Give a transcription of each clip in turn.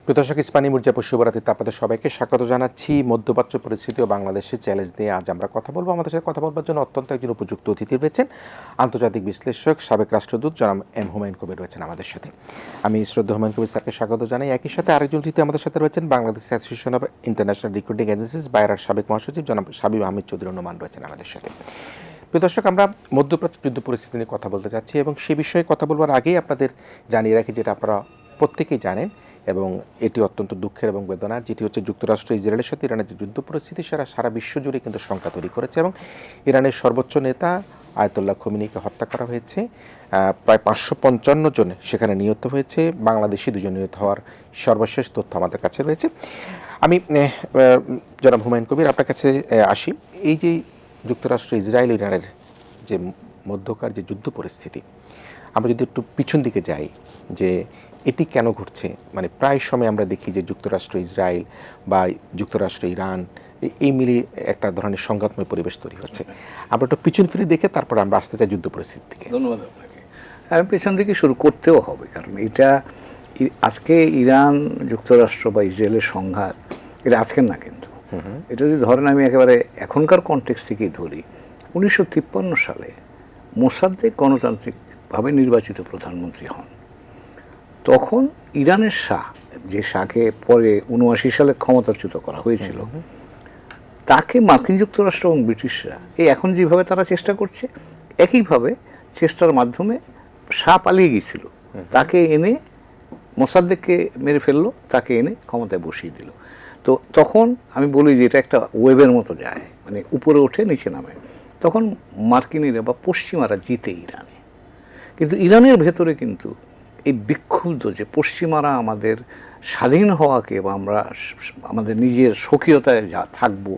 প্রদর্শক ইস্পানি মির্জাপুর শুভরাত্রিতে আপনাদের সবাইকে স্বাগত জানাচ্ছি। মধ্যপ্রাচ্য পরিস্থিতি ও বাংলাদেশের চ্যালেঞ্জ নিয়ে আজ আমরা কথা বলবো। আমাদের সাথে কথা বলবার জন্য অত্যন্ত একজন উপযুক্ত অতিথি রয়েছেন, আন্তর্জাতিক বিশ্লেষক সাবেক রাষ্ট্রদূত জনাব এম হুমায়ুন কবির রয়েছেন আমাদের সাথে। আমি শ্রদ্ধা হুমায়ুন কবির স্যারকে স্বাগত জানাই। একই সাথে আরেকজন অতিথি আমাদের সাথে রয়েছেন, Bangladesh association of international recruiting agencies বাইরার সাবেক মহাসচিব জনাব শাবিব আহমেদ চৌধুরী নোমান রয়েছেন আমাদের সাথে। প্রিয় দর্শক, আমরা মধ্যপ্রাচ্য যুদ্ধ পরিস্থিতি নিয়ে কথা বলতে যাচ্ছি এবং সে বিষয়ে কথা বলবার আগেই আপনাদের জানিয়ে রাখি, যেটা আপনারা প্রত্যেকেই জানেন এবং এটি অত্যন্ত দুঃখের এবং বেদনার, যেটি হচ্ছে যুক্তরাষ্ট্র ইসরায়েলের সাথে ইরানের যে যুদ্ধ পরিস্থিতি সারা বিশ্ব জুড়ে কিন্তু শঙ্কা তৈরি করেছে এবং ইরানের সর্বোচ্চ নেতা আয়াতুল্লাহ খোমেনিকে হত্যা করা হয়েছে। প্রায় 555 জন সেখানে নিহত হয়েছে। বাংলাদেশি 2 জন নিহত হওয়ার সর্বশেষ তথ্য আমাদের কাছে রয়েছে। আমি জনাব হুমায়ুন কবির আপনার কাছে আসি। এই যে যুক্তরাষ্ট্র ইসরায়েল ইরানের যে মধ্যকার যে যুদ্ধ পরিস্থিতি, আমরা যদি একটু পিছন দিকে যাই যে এটি কেন ঘটছে, মানে প্রায় সময় আমরা দেখি যে যুক্তরাষ্ট্র ইসরায়েল বা যুক্তরাষ্ট্র ইরান এই মিলিয়ে একটা ধরনের সংঘাতময় পরিবেশ তৈরি হচ্ছে। আমরা একটু পিছন ফিরে দেখে তারপর আমরা আসতে চাই যুদ্ধ পরিস্থিতি থেকে। ধন্যবাদ আপনাকে। আমি পেছন থেকে শুরু করতেও হবে, কারণ এটা আজকে ইরান যুক্তরাষ্ট্র বা ইসরায়েলের সংঘাত এটা আজকের না, কিন্তু এটা যদি ধরেন আমি একেবারে এখনকার কনটেক্সট থেকেই ধরি, 1953 সালে মোসাদ্দেক গণতান্ত্রিকভাবে নির্বাচিত প্রধানমন্ত্রী হন। তখন ইরানের শাহ, যে শাহকে পরে 79 সালে ক্ষমতাচ্যুত করা হয়েছিল, তাকে মার্কিন যুক্তরাষ্ট্র এবং ব্রিটিশরা এই এখন যেভাবে তারা চেষ্টা করছে, একইভাবে চেষ্টার মাধ্যমে শাহ পালিয়ে গিয়েছিল, তাকে এনে মোসাদ্দেককে মেরে ফেললো, তাকে এনে ক্ষমতায় বসিয়ে দিল। তো তখন আমি বলি যে এটা একটা ওয়েবের মতো যায়, মানে উপরে ওঠে নিচে নামে। তখন মার্কিনিরা বা পশ্চিমারা জিতে ইরানে, কিন্তু ইরানের ভেতরে কিন্তু এই বিক্ষুব্ধ যে পশ্চিমারা আমাদের স্বাধীন হওয়াকে বা আমরা আমাদের নিজের স্বকীয়তায় যা থাকবো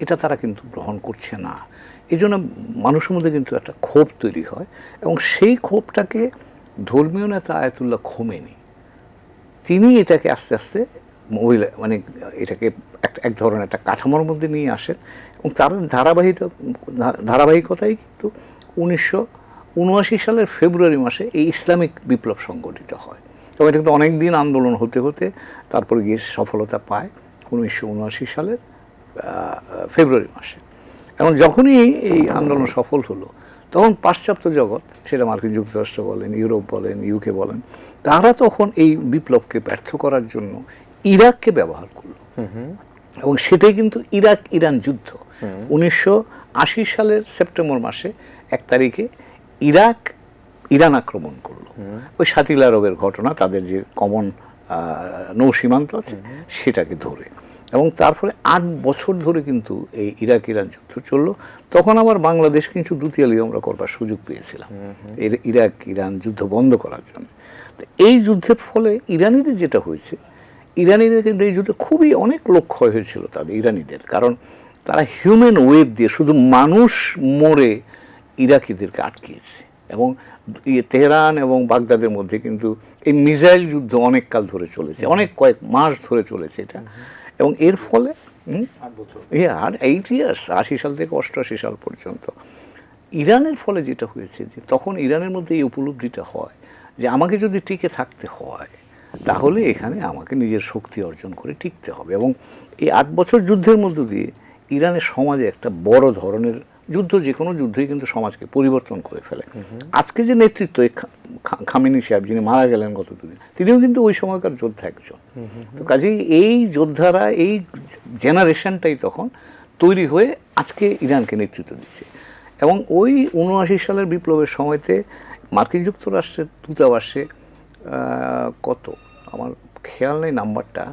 এটা তারা কিন্তু গ্রহণ করছে না। এই জন্য মানুষের মধ্যে কিন্তু একটা ক্ষোভ তৈরি হয় এবং সেই ক্ষোভটাকে ধর্মীয় নেতা আয়াতুল্লাহ খোমেনি তিনি এটাকে আস্তে আস্তে মানে এটাকে এক ধরনের একটা কাঠামোর মধ্যে নিয়ে আসেন এবং তার ধারাবাহিকতাই কিন্তু 1979 সালের ফেব্রুয়ারি মাসে এই ইসলামিক বিপ্লব সংগঠিত হয়। এবং এটা কিন্তু অনেক দিন আন্দোলন হতে হতে তারপরে গিয়ে সফলতা পায় 1979 সালের ফেব্রুয়ারি মাসে। এবং যখনই এই আন্দোলন সফল হলো, তখন পাশ্চাত্য জগৎ, সেটা মার্কিন যুক্তরাষ্ট্র বলেন, ইউরোপ বলেন, ইউকে বলেন, তারা তখন এই বিপ্লবকে ব্যর্থ করার জন্য ইরাককে ব্যবহার করলো। এবং সেটাই কিন্তু ইরাক ইরান যুদ্ধ। 1980 সালের সেপ্টেম্বর মাসে 1 তারিখে ইরান আক্রমণ করলো। ওই শাতিল আরবের ঘটনা, তাদের যে কমন নৌ সীমান্ত আছে সেটাকে ধরে, এবং তারপরে 8 বছর ধরে কিন্তু এই ইরাক ইরান যুদ্ধ চললো। তখন আবার বাংলাদেশ কিন্তু দ্বিতীয় আমরা করবার সুযোগ পেয়েছিলাম ইরাক ইরান যুদ্ধ বন্ধ করার জন্য। তো এই যুদ্ধের ফলে ইরানিদের যেটা হয়েছে, ইরানিদের কিন্তু এই যুদ্ধে খুবই অনেক লোক ক্ষয় হয়েছিল তাদের ইরানিদের, কারণ তারা হিউম্যান ওয়েভ দিয়ে শুধু মানুষ মরে ইরাকিদেরকে আটকিয়েছে। এবং তেহরান এবং বাগদাদের মধ্যে কিন্তু এই মিসাইল যুদ্ধ অনেক কাল ধরে চলেছে, অনেক কয়েক মাস ধরে চলেছে এটা। এবং এর ফলে 8 ইয়ার্স, 80 সাল থেকে 88 সাল পর্যন্ত ইরানের ফলে যেটা হয়েছে যে তখন ইরানের মধ্যে এই উপলব্ধিটা হয় যে আমাকে যদি টিকে থাকতে হয় তাহলে এখানে আমাকে নিজের শক্তি অর্জন করে টিকতে হবে। এবং এই 8 বছর যুদ্ধের মধ্য দিয়ে ইরানের সমাজে একটা বড় ধরনের যুদ্ধ, যে কোনো যুদ্ধই কিন্তু সমাজকে পরিবর্তন করে ফেলে। আজকে যে নেতৃত্ব খামেনি সাহেব, যিনি মারা গেলেন গত 2 দিন, তিনিও কিন্তু ওই সময়কার যোদ্ধা একজন। তো কাজেই এই যোদ্ধারা, এই জেনারেশনটাই তখন তৈরি হয়ে আজকে ইরানকে নেতৃত্ব দিচ্ছে। এবং ওই 79 সালের বিপ্লবের সময়তে মার্কিন যুক্তরাষ্ট্রের দূতাবাসে আমার খেয়াল নেই নাম্বারটা,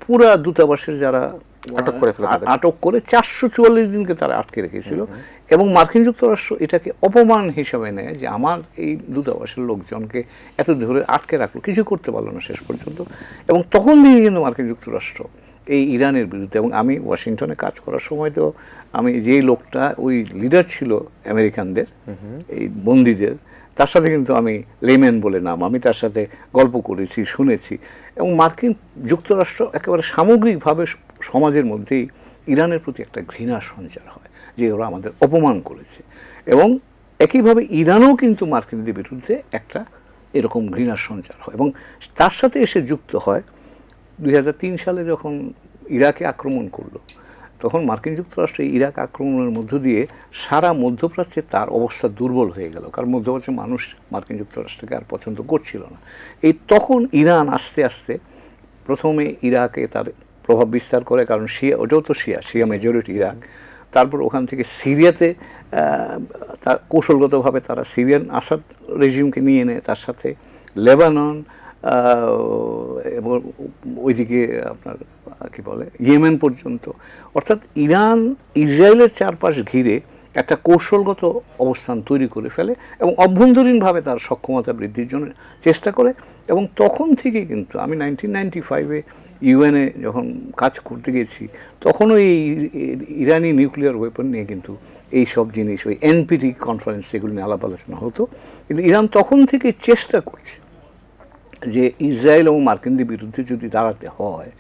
পুরা দূতাবাসের যারা আটক করে 444 দিনকে তারা আটকে রেখেছিল। এবং মার্কিন যুক্তরাষ্ট্র এটাকে অপমান হিসাবে নেয় যে আমার এই দূতাবাসের লোকজনকে এত ধরে আটকে রাখলো, কিছু করতে পারলো না শেষ পর্যন্ত। এবং তখন দিয়ে কিন্তু মার্কিন যুক্তরাষ্ট্র এই ইরানের বিরুদ্ধে, এবং আমি ওয়াশিংটনে কাজ করার সময় তো আমি যেই লোকটা ওই লিডার ছিল আমেরিকানদের, এই বন্দীদের, তার সাথে কিন্তু আমি লেম্যান বলে নাম, আমি তার সাথে গল্প করেছি, শুনেছি। এবং মার্কিন যুক্তরাষ্ট্র একেবারে সামগ্রিকভাবে সমাজের মধ্যেই ইরানের প্রতি একটা ঘৃণা সঞ্চার হয় যে ওরা আমাদের অপমান করেছে। এবং একইভাবে ইরানও কিন্তু মার্কিনদের বিরুদ্ধে একটা এরকম ঘৃণার সঞ্চার হয়। এবং তার সাথে এসে যুক্ত হয় 2003 সালে যখন ইরাকে আক্রমণ করলো, তখন মার্কিন যুক্তরাষ্ট্র ইরাক আক্রমণের মধ্য দিয়ে সারা মধ্যপ্রাচ্যে তার অবস্থা দুর্বল হয়ে গেল, কারণ মধ্যপ্রাচ্যের মানুষ মার্কিন যুক্তরাষ্ট্রকে আর পছন্দ করছিল না। এই তখন ইরান আস্তে আস্তে প্রথমে ইরাকে তার প্রভাব বিস্তার করে, কারণ শিয়া, ওটাও তো শিয়া মেজরিটি ইরাক। তারপর ওখান থেকে সিরিয়াতে তার কৌশলগতভাবে তারা সিরিয়ান আসাদ রেজিমকে নিয়ে নেয়, তার সাথে লেবানন এবং ওইদিকে আপনার কি বলে ইয়েমেন পর্যন্ত। অর্থাৎ ইরান ইসরায়েলের চারপাশ ঘিরে একটা কৌশলগত অবস্থান তৈরি করে ফেলে এবং অভ্যন্তরীণভাবে তার সক্ষমতা বৃদ্ধির জন্য চেষ্টা করে। এবং তখন থেকে কিন্তু আমি 1995-এ ইউএনএ যখন কাজ করতে গেছি, তখনও এই ইরানি নিউক্লিয়ার ওয়েপন নিয়ে কিন্তু এই সব জিনিস, ওই এনপিটি কনফারেন্স, এগুলো নিয়ে আলাপ আলোচনা হতো। কিন্তু ইরান তখন থেকে চেষ্টা করছে যে ইসরায়েল এবং মার্কিনদের বিরুদ্ধে যদি দাঁড়াতে হয়,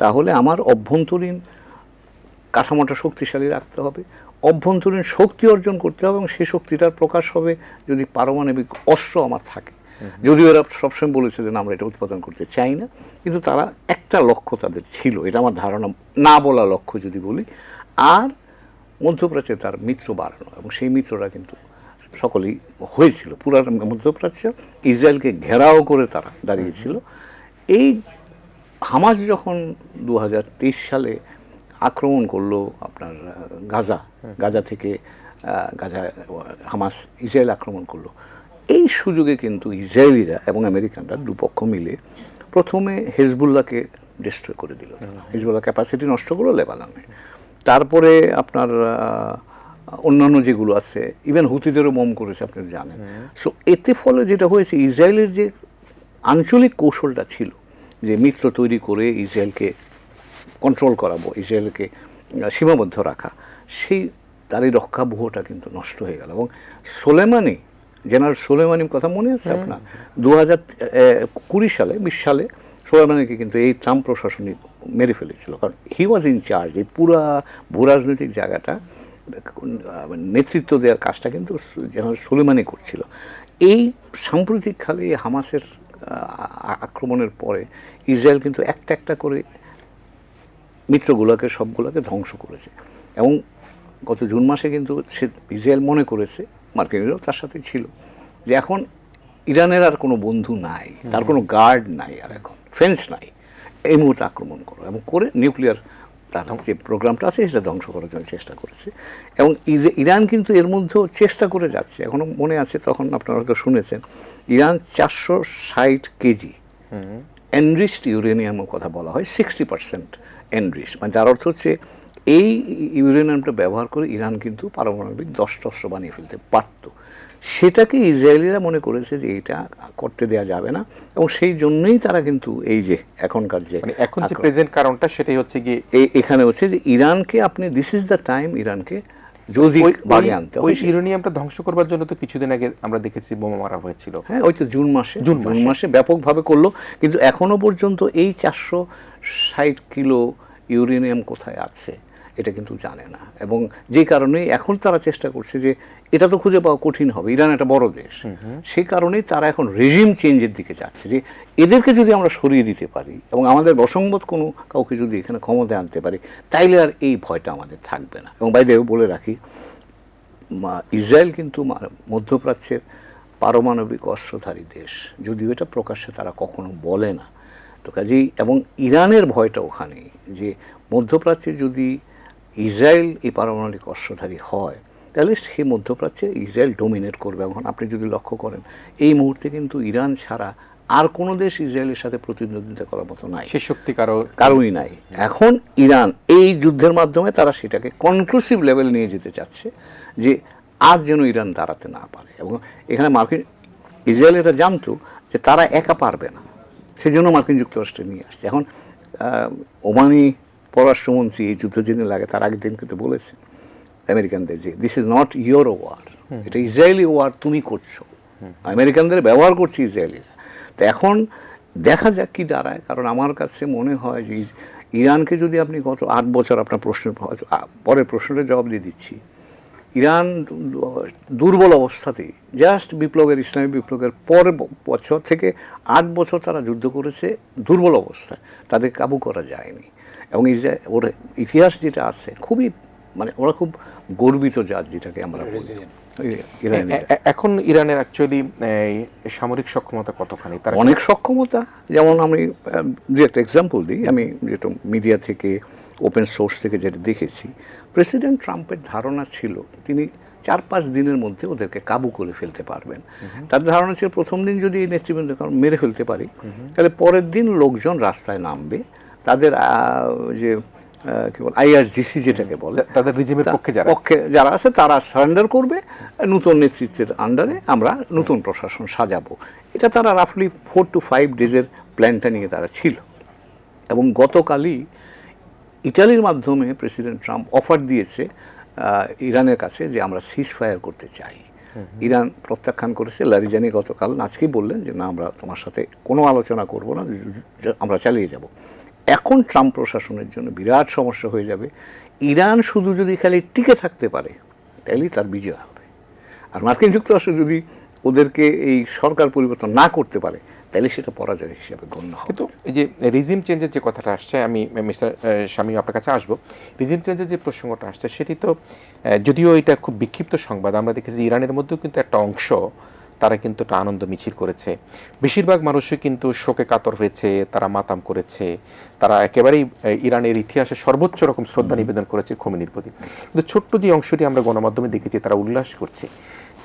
তাহলে আমার অভ্যন্তরীণ কাঠামোটা শক্তিশালী রাখতে হবে, অভ্যন্তরীণ শক্তি অর্জন করতে হবে, এবং সেই শক্তিটার প্রকাশ হবে যদি পারমাণবিক অস্ত্র আমার থাকে। যদিও এরা সবসময় বলেছে যে আমরা এটা উৎপাদন করতে চাই না, কিন্তু তারা একটা লক্ষ্য তাদের ছিল, এটা আমার ধারণা, না বলা লক্ষ্য যদি বলি, আর মধ্যপ্রাচ্যে তার মিত্র বাড়ানো। এবং সেই মিত্ররা কিন্তু সকলেই হয়েছিল, পুরা মধ্যপ্রাচ্য ইসরায়েলকে ঘেরাও করে তারা দাঁড়িয়েছিল। এই হামাস যখন 2023 সালে আক্রমণ করলো আপনার গাজা থেকে, গাজা হামাস ইসরায়েল আক্রমণ করলো, এই সুযোগে কিন্তু ইসরায়েলিরা এবং আমেরিকানরা দুপক্ষ মিলে প্রথমে হেজবুল্লাহকে ডিস্ট্রয় করে দিল, হেজবুল্লাহ ক্যাপাসিটি নষ্ট করলো লেবাননে। তারপরে আপনার অন্যান্য যেগুলো আছে, ইভেন হুতিদেরও বোম করেছে, আপনি জানেন। সো এতে ফলে যেটা হয়েছে, ইসরায়েলের যে আঞ্চলিক কৌশলটা ছিল যে মিত্র তৈরি করে ইসরায়েলকে কন্ট্রোল করাবো, ইসরায়েলকে সীমাবদ্ধ রাখা, সেই তারই রক্ষাবহটা কিন্তু নষ্ট হয়ে গেল। এবং সোলেমানি, জেনারেল সোলেমানির কথা মনে আছে আপনার? 2020 সালে 20 সালে সোলেমানিকে কিন্তু এই ট্রাম্প প্রশাসনই মেরে ফেলেছিল, কারণ হি ওয়াজ ইন চার্জ। এই পুরা ভূরাজনৈতিক জায়গাটা নেতৃত্ব দেওয়ার কাজটা কিন্তু জেনারেল সোলেমানি করছিল। এই সাম্প্রতিককালে হামাসের আক্রমণের পরে ইসরায়েল কিন্তু একটা একটা করে মিত্রগুলোকে সবগুলোকে ধ্বংস করেছে। এবং গত জুন মাসে কিন্তু সে ইসরায়েল মনে করেছে, মার্কিনরাও তার সাথে ছিল, যে এখন ইরানের আর কোনো বন্ধু নাই, তার কোনো গার্ড নাই, আর এখন ফেন্স নাই, এই মুহূর্তে আক্রমণ করো, এবং করে নিউক্লিয়ার তার যে প্রোগ্রামটা আছে সেটা ধ্বংস করার জন্য চেষ্টা করেছে। এবং ইরান কিন্তু এর মধ্যেও চেষ্টা করে যাচ্ছে। এখনও মনে আছে, তখন আপনারা হয়তো শুনেছেন, ইরান 460 কেজি এনরিচড ইউরেনিয়ামের কথা বলা হয়, 60% এনরিচ, মানে যার অর্থ হচ্ছে এই ইউরেনিয়ামটা ব্যবহার করে ইরান কিন্তু পারমাণবিক 10টা অস্ত্র বানিয়ে ফেলতে পারত। সেটাকে ইসরায়েলিরা মনে করেছে যে এটা করতে দেওয়া যাবে না, এবং সেই জন্যই তারা কিন্তু এই যে এখনকার যে এখন যে প্রেজেন্ট কারণটা, সেটাই হচ্ছে কি এখানে হচ্ছে যে ইরানকে আপনি, দিস ইজ দ্য টাইম ইরানকে যদি বাগে আনতে হবে। ওই ইউরেনিয়ামটা ধ্বংস করবার জন্য তো কিছুদিন আগে আমরা দেখেছি বোমা মারা হয়েছিল। হ্যাঁ, ওই তো জুন মাসে ব্যাপকভাবে করলো, কিন্তু এখনো পর্যন্ত এই 460 কিলো ইউরেনিয়াম কোথায় আছে এটা কিন্তু জানে না। এবং যে কারণে এখন তারা চেষ্টা করছে যে এটা তো খুঁজে পাওয়া কঠিন হবে, ইরান একটা বড় দেশ, সেই কারণেই তারা এখন রেজিম চেঞ্জের দিকে যাচ্ছে, যে এদেরকে যদি আমরা সরিয়ে দিতে পারি এবং আমাদের বসংবত কোনো কাউকে যদি এখানে ক্ষমতায় আনতে পারি, তাইলে আর এই ভয়টা আমাদের থাকবে না। এবং বাইরে বলে রাখি, ইসরায়েল কিন্তু মধ্যপ্রাচ্যের পারমাণবিক অস্ত্রধারী দেশ, যদিও এটা প্রকাশ্যে তারা কখনো বলে না। তো কাজেই, এবং ইরানের ভয়টা ওখানে, যে মধ্যপ্রাচ্যে যদি ইসরায়েল এই পারমাণবিক অস্ত্রধারী হয়, তাহলে সে মধ্যপ্রাচ্যে ইসরায়েল ডোমিনেট করবে। এখন আপনি যদি লক্ষ্য করেন, এই মুহূর্তে কিন্তু ইরান ছাড়া আর কোনো দেশ ইসরায়েলের সাথে প্রতিদ্বন্দ্বিতা করার মতো নাই, সে শক্তি কারোই নাই। এখন ইরান এই যুদ্ধের মাধ্যমে তারা সেটাকে কনক্লুসিভ লেভেল নিয়ে যেতে চাচ্ছে, যে আর যেন ইরান দাঁড়াতে না পারে। এবং এখানে ইসরায়েল এটা জানতো যে তারা একা পারবে না, সেজন্য মার্কিন যুক্তরাষ্ট্রে নিয়ে আসছে। এখন ওমানি পররাষ্ট্রমন্ত্রী এই যুদ্ধ যেদিন লাগে তার আগের দিন কিন্তু বলেছে আমেরিকানদের যে this is not your war, এটা ইসরায়েলি ওয়ার, তুমি করছো, আমেরিকানদের ব্যবহার করছে ইসরায়েলিরা। তো এখন দেখা যাক কি দাঁড়ায়। কারণ আমার কাছে মনে হয় যে ইরানকে যদি আপনি গত 8 বছর, আপনার প্রশ্নের পরের প্রশ্নের জবাব দিয়ে দিচ্ছি, ইরান দুর্বল অবস্থাতেই জাস্ট ইসলামী বিপ্লবের পরের বছর থেকে 8 বছর তারা যুদ্ধ করেছে দুর্বল অবস্থায়, তাদের কাবু করা যায়নি। এবং ওর ইতিহাস যেটা আছে খুবই মানে ওরা খুব গর্বিত জাত, যেটাকে আমরা বলি ইরানের। এখন ইরানের অ্যাকচুয়ালি সামরিক সক্ষমতা কতখানি? তারা অনেক সক্ষমতা, যেমন আমি দু একটা এক্সাম্পল দিই। আমি যেটা মিডিয়া থেকে ওপেন সোর্স থেকে যেটা দেখেছি, প্রেসিডেন্ট ট্রাম্পের ধারণা ছিল তিনি 4-5 দিনের মধ্যে ওদেরকে কাবু করে ফেলতে পারবেন। তার ধারণা ছিল প্রথম দিন যদি এই নেতৃবৃন্দ মেরে ফেলতে পারি, তাহলে পরের দিন লোকজন রাস্তায় নামবে, তাদের যে কি বল IRGC যেটাকে বলে, তাদের রিজিমের পক্ষে যারা আছে তারা সারেন্ডার করবে, নতুন নেতৃত্বের আন্ডারে আমরা নতুন প্রশাসন সাজাবো। এটা তারা রাফলি 4 to 5 ডেজের প্ল্যানটা নিয়ে তারা ছিল। এবং গতকালই ইটালির মাধ্যমে প্রেসিডেন্ট ট্রাম্প অফার দিয়েছে ইরানের কাছে যে আমরা সিজ ফায়ার করতে চাই। ইরান প্রত্যাখ্যান করেছে। লারিজানি গতকাল আজকেই বললেন যে না, আমরা তোমার সাথে কোনো আলোচনা করব না, আমরা চালিয়ে যাব। এখন ট্রাম্প প্রশাসনের জন্য বিরাট সমস্যা হয়ে যাবে। ইরান শুধু যদি খালি টিকে থাকতে পারে তাহলেই তার বিজয় হবে। আর মার্কিন যুক্তরাষ্ট্র যদি ওদেরকে এই সরকার পরিবর্তন না করতে পারে তাহলে সেটা পরাজয় হিসেবে গণ্য হবে। কিন্তু এই যে রিজিম চেঞ্জের যে কথাটা আসছে, আমি মিস্টার শামীম আপনার কাছে আসবো। রিজিম চেঞ্জের যে প্রসঙ্গটা আসছে সেটি তো যদিও এটা খুব বিক্ষিপ্ত সংবাদ, আমরা দেখেছি ইরানের মধ্যেও কিন্তু একটা অংশ তারা কিন্তু একটা আনন্দ মিছিল করেছে। বেশিরভাগ মানুষই কিন্তু শোকে কাতর হয়েছে, তারা মাতাম করেছে, তারা একেবারেই ইরানের ইতিহাসে সর্বোচ্চ রকম শ্রদ্ধা নিবেদন করেছে খোমেনির প্রতি। কিন্তু ছোট্ট যে অংশটি আমরা গণমাধ্যমে দেখেছি তারা উল্লাস করছে,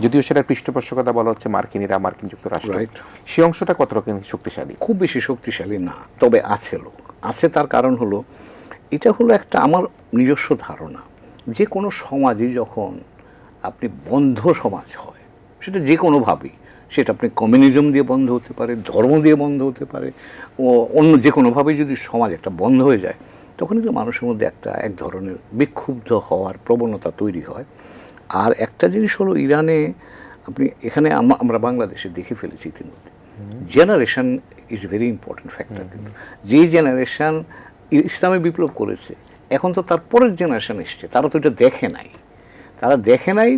যদিও সেটার পৃষ্ঠপোষকতা বলা হচ্ছে মার্কিনীরা, মার্কিন যুক্তরাষ্ট্র, সেই অংশটা কত রকম শক্তিশালী? খুব বেশি শক্তিশালী না, তবে আছে লোক আছে। তার কারণ হলো এটা হলো একটা আমার নিজস্ব ধারণা, যে কোনো সমাজে যখন আপনি বন্ধ সমাজ হয়, সেটা যে কোনোভাবেই, সেটা আপনি কমিউনিজম দিয়ে বন্ধ হতে পারে, ধর্ম দিয়ে বন্ধ হতে পারে, ও অন্য যে কোনোভাবেই যদি সমাজ একটা বন্ধ হয়ে যায়, তখন কিন্তু মানুষের মধ্যে এক ধরনের বিক্ষুব্ধ হওয়ার প্রবণতা তৈরি হয়। আর একটা জিনিস হলো ইরানে আপনি এখানে আমরা বাংলাদেশে দেখে ফেলেছি ইতিমধ্যে, generation is very important factor. কিন্তু যেই জেনারেশন ইসলামী বিপ্লব করেছে, এখন তো তার পরের জেনারেশন এসছে, তারা তো এটা দেখে নাই,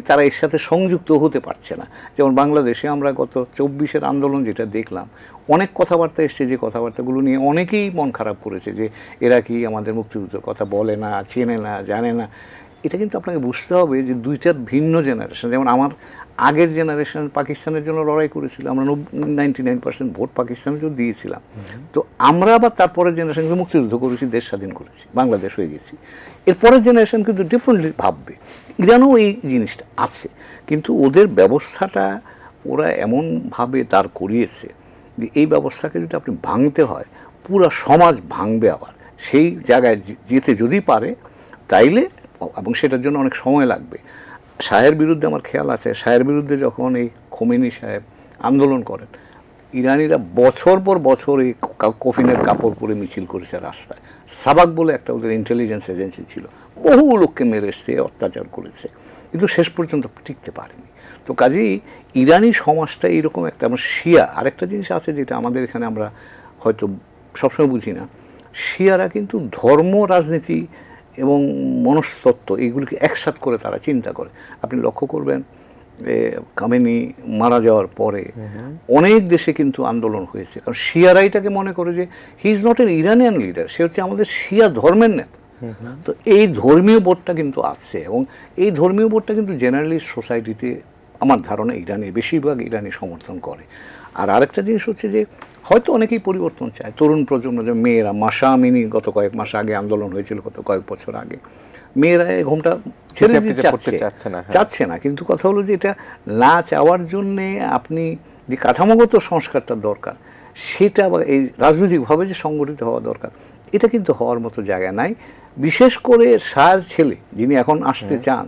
তারা এর সাথে সংযুক্ত হতে পারছে না। যেমন বাংলাদেশে আমরা গত 24-এর আন্দোলন যেটা দেখলাম, অনেক কথাবার্তা এসছে, যে কথাবার্তাগুলো নিয়ে অনেকেই মন খারাপ করেছে, যে এরা কি আমাদের মুক্তিযুদ্ধের কথা বলে না, চেনে না, জানে না। এটা কিন্তু আপনাকে বুঝতে হবে যে দুইটা ভিন্ন জেনারেশন। যেমন আমার আগের জেনারেশন পাকিস্তানের জন্য লড়াই করেছিল, আমরা 99% ভোট পাকিস্তানের জন্য দিয়েছিলাম। তো আমরা আবার তারপরের জেনারেশনকে মুক্তিযুদ্ধ করেছি, দেশ স্বাধীন করেছি, বাংলাদেশ হয়ে গেছি। এরপরের জেনারেশন কিন্তু ডিফারেন্টলি ভাববে। ইরানও এই জিনিসটা আছে, কিন্তু ওদের ব্যবস্থাটা ওরা এমনভাবে দাঁড় করিয়েছে যে এই ব্যবস্থাকে যদি আপনি ভাঙতে হয়, পুরো সমাজ ভাঙবে। আবার সেই জায়গায় যেতে যদি পারে তাইলে, এবং সেটার জন্য অনেক সময় লাগবে। শাহের বিরুদ্ধে আমার খেয়াল আছে, শাহের বিরুদ্ধে যখন এই খোমেনি সাহেব আন্দোলন করেন, ইরানিরা বছর পর বছর এই কফিনের কাপড় পরে মিছিল করেছে রাস্তায়। সাবাক বলে একটা ওদের ইন্টেলিজেন্স এজেন্সি ছিল, বহু লোককে মেরে এসছে, অত্যাচার করেছে, কিন্তু শেষ পর্যন্ত টিকতে পারেনি। তো কাজেই ইরানি সমাজটা এইরকম একটা, আমার শিয়া আরেকটা জিনিস আছে যেটা আমাদের এখানে আমরা হয়তো সবসময় বুঝি না, শিয়ারা কিন্তু ধর্ম, রাজনীতি এবং মনস্তত্ত্ব এইগুলিকে একসাথ করে তারা চিন্তা করে। আপনি লক্ষ্য করবেন খামেনি মারা যাওয়ার পরে অনেক দেশে কিন্তু আন্দোলন হয়েছে, কারণ শিয়ারা এটাকে মনে করে যে he is not an Iranian leader, সে হচ্ছে আমাদের শিয়া ধর্মের নেতা। তো এই ধর্মীয় বোধটা কিন্তু আছে, এবং এই ধর্মীয় বোধটা কিন্তু জেনারেলি সোসাইটিতে আমার ধারণা ইরানি, বেশিরভাগ ইরানি সমর্থন করে। আর আরেকটা জিনিস হচ্ছে যে হয়তো অনেকেই পরিবর্তন চায়, তরুণ প্রজন্ম, যে মেয়েরা, মাসা আমিনি গত কয়েক মাস আগে আন্দোলন হয়েছিল, গত কয়েক বছর আগে, মেয়েরা ঘুমটা ছেড়ে দিতে চাচ্ছে না। কিন্তু কথা হলো যে এটা না চাওয়ার জন্যে আপনি যে কাঠামোগত সংস্কারটা দরকার, সেটা এই রাজনৈতিকভাবে যে সংগঠিত হওয়া দরকার, এটা কিন্তু হওয়ার মতো জায়গা নাই। বিশেষ করে শাহর ছেলে যিনি এখন আসতে চান,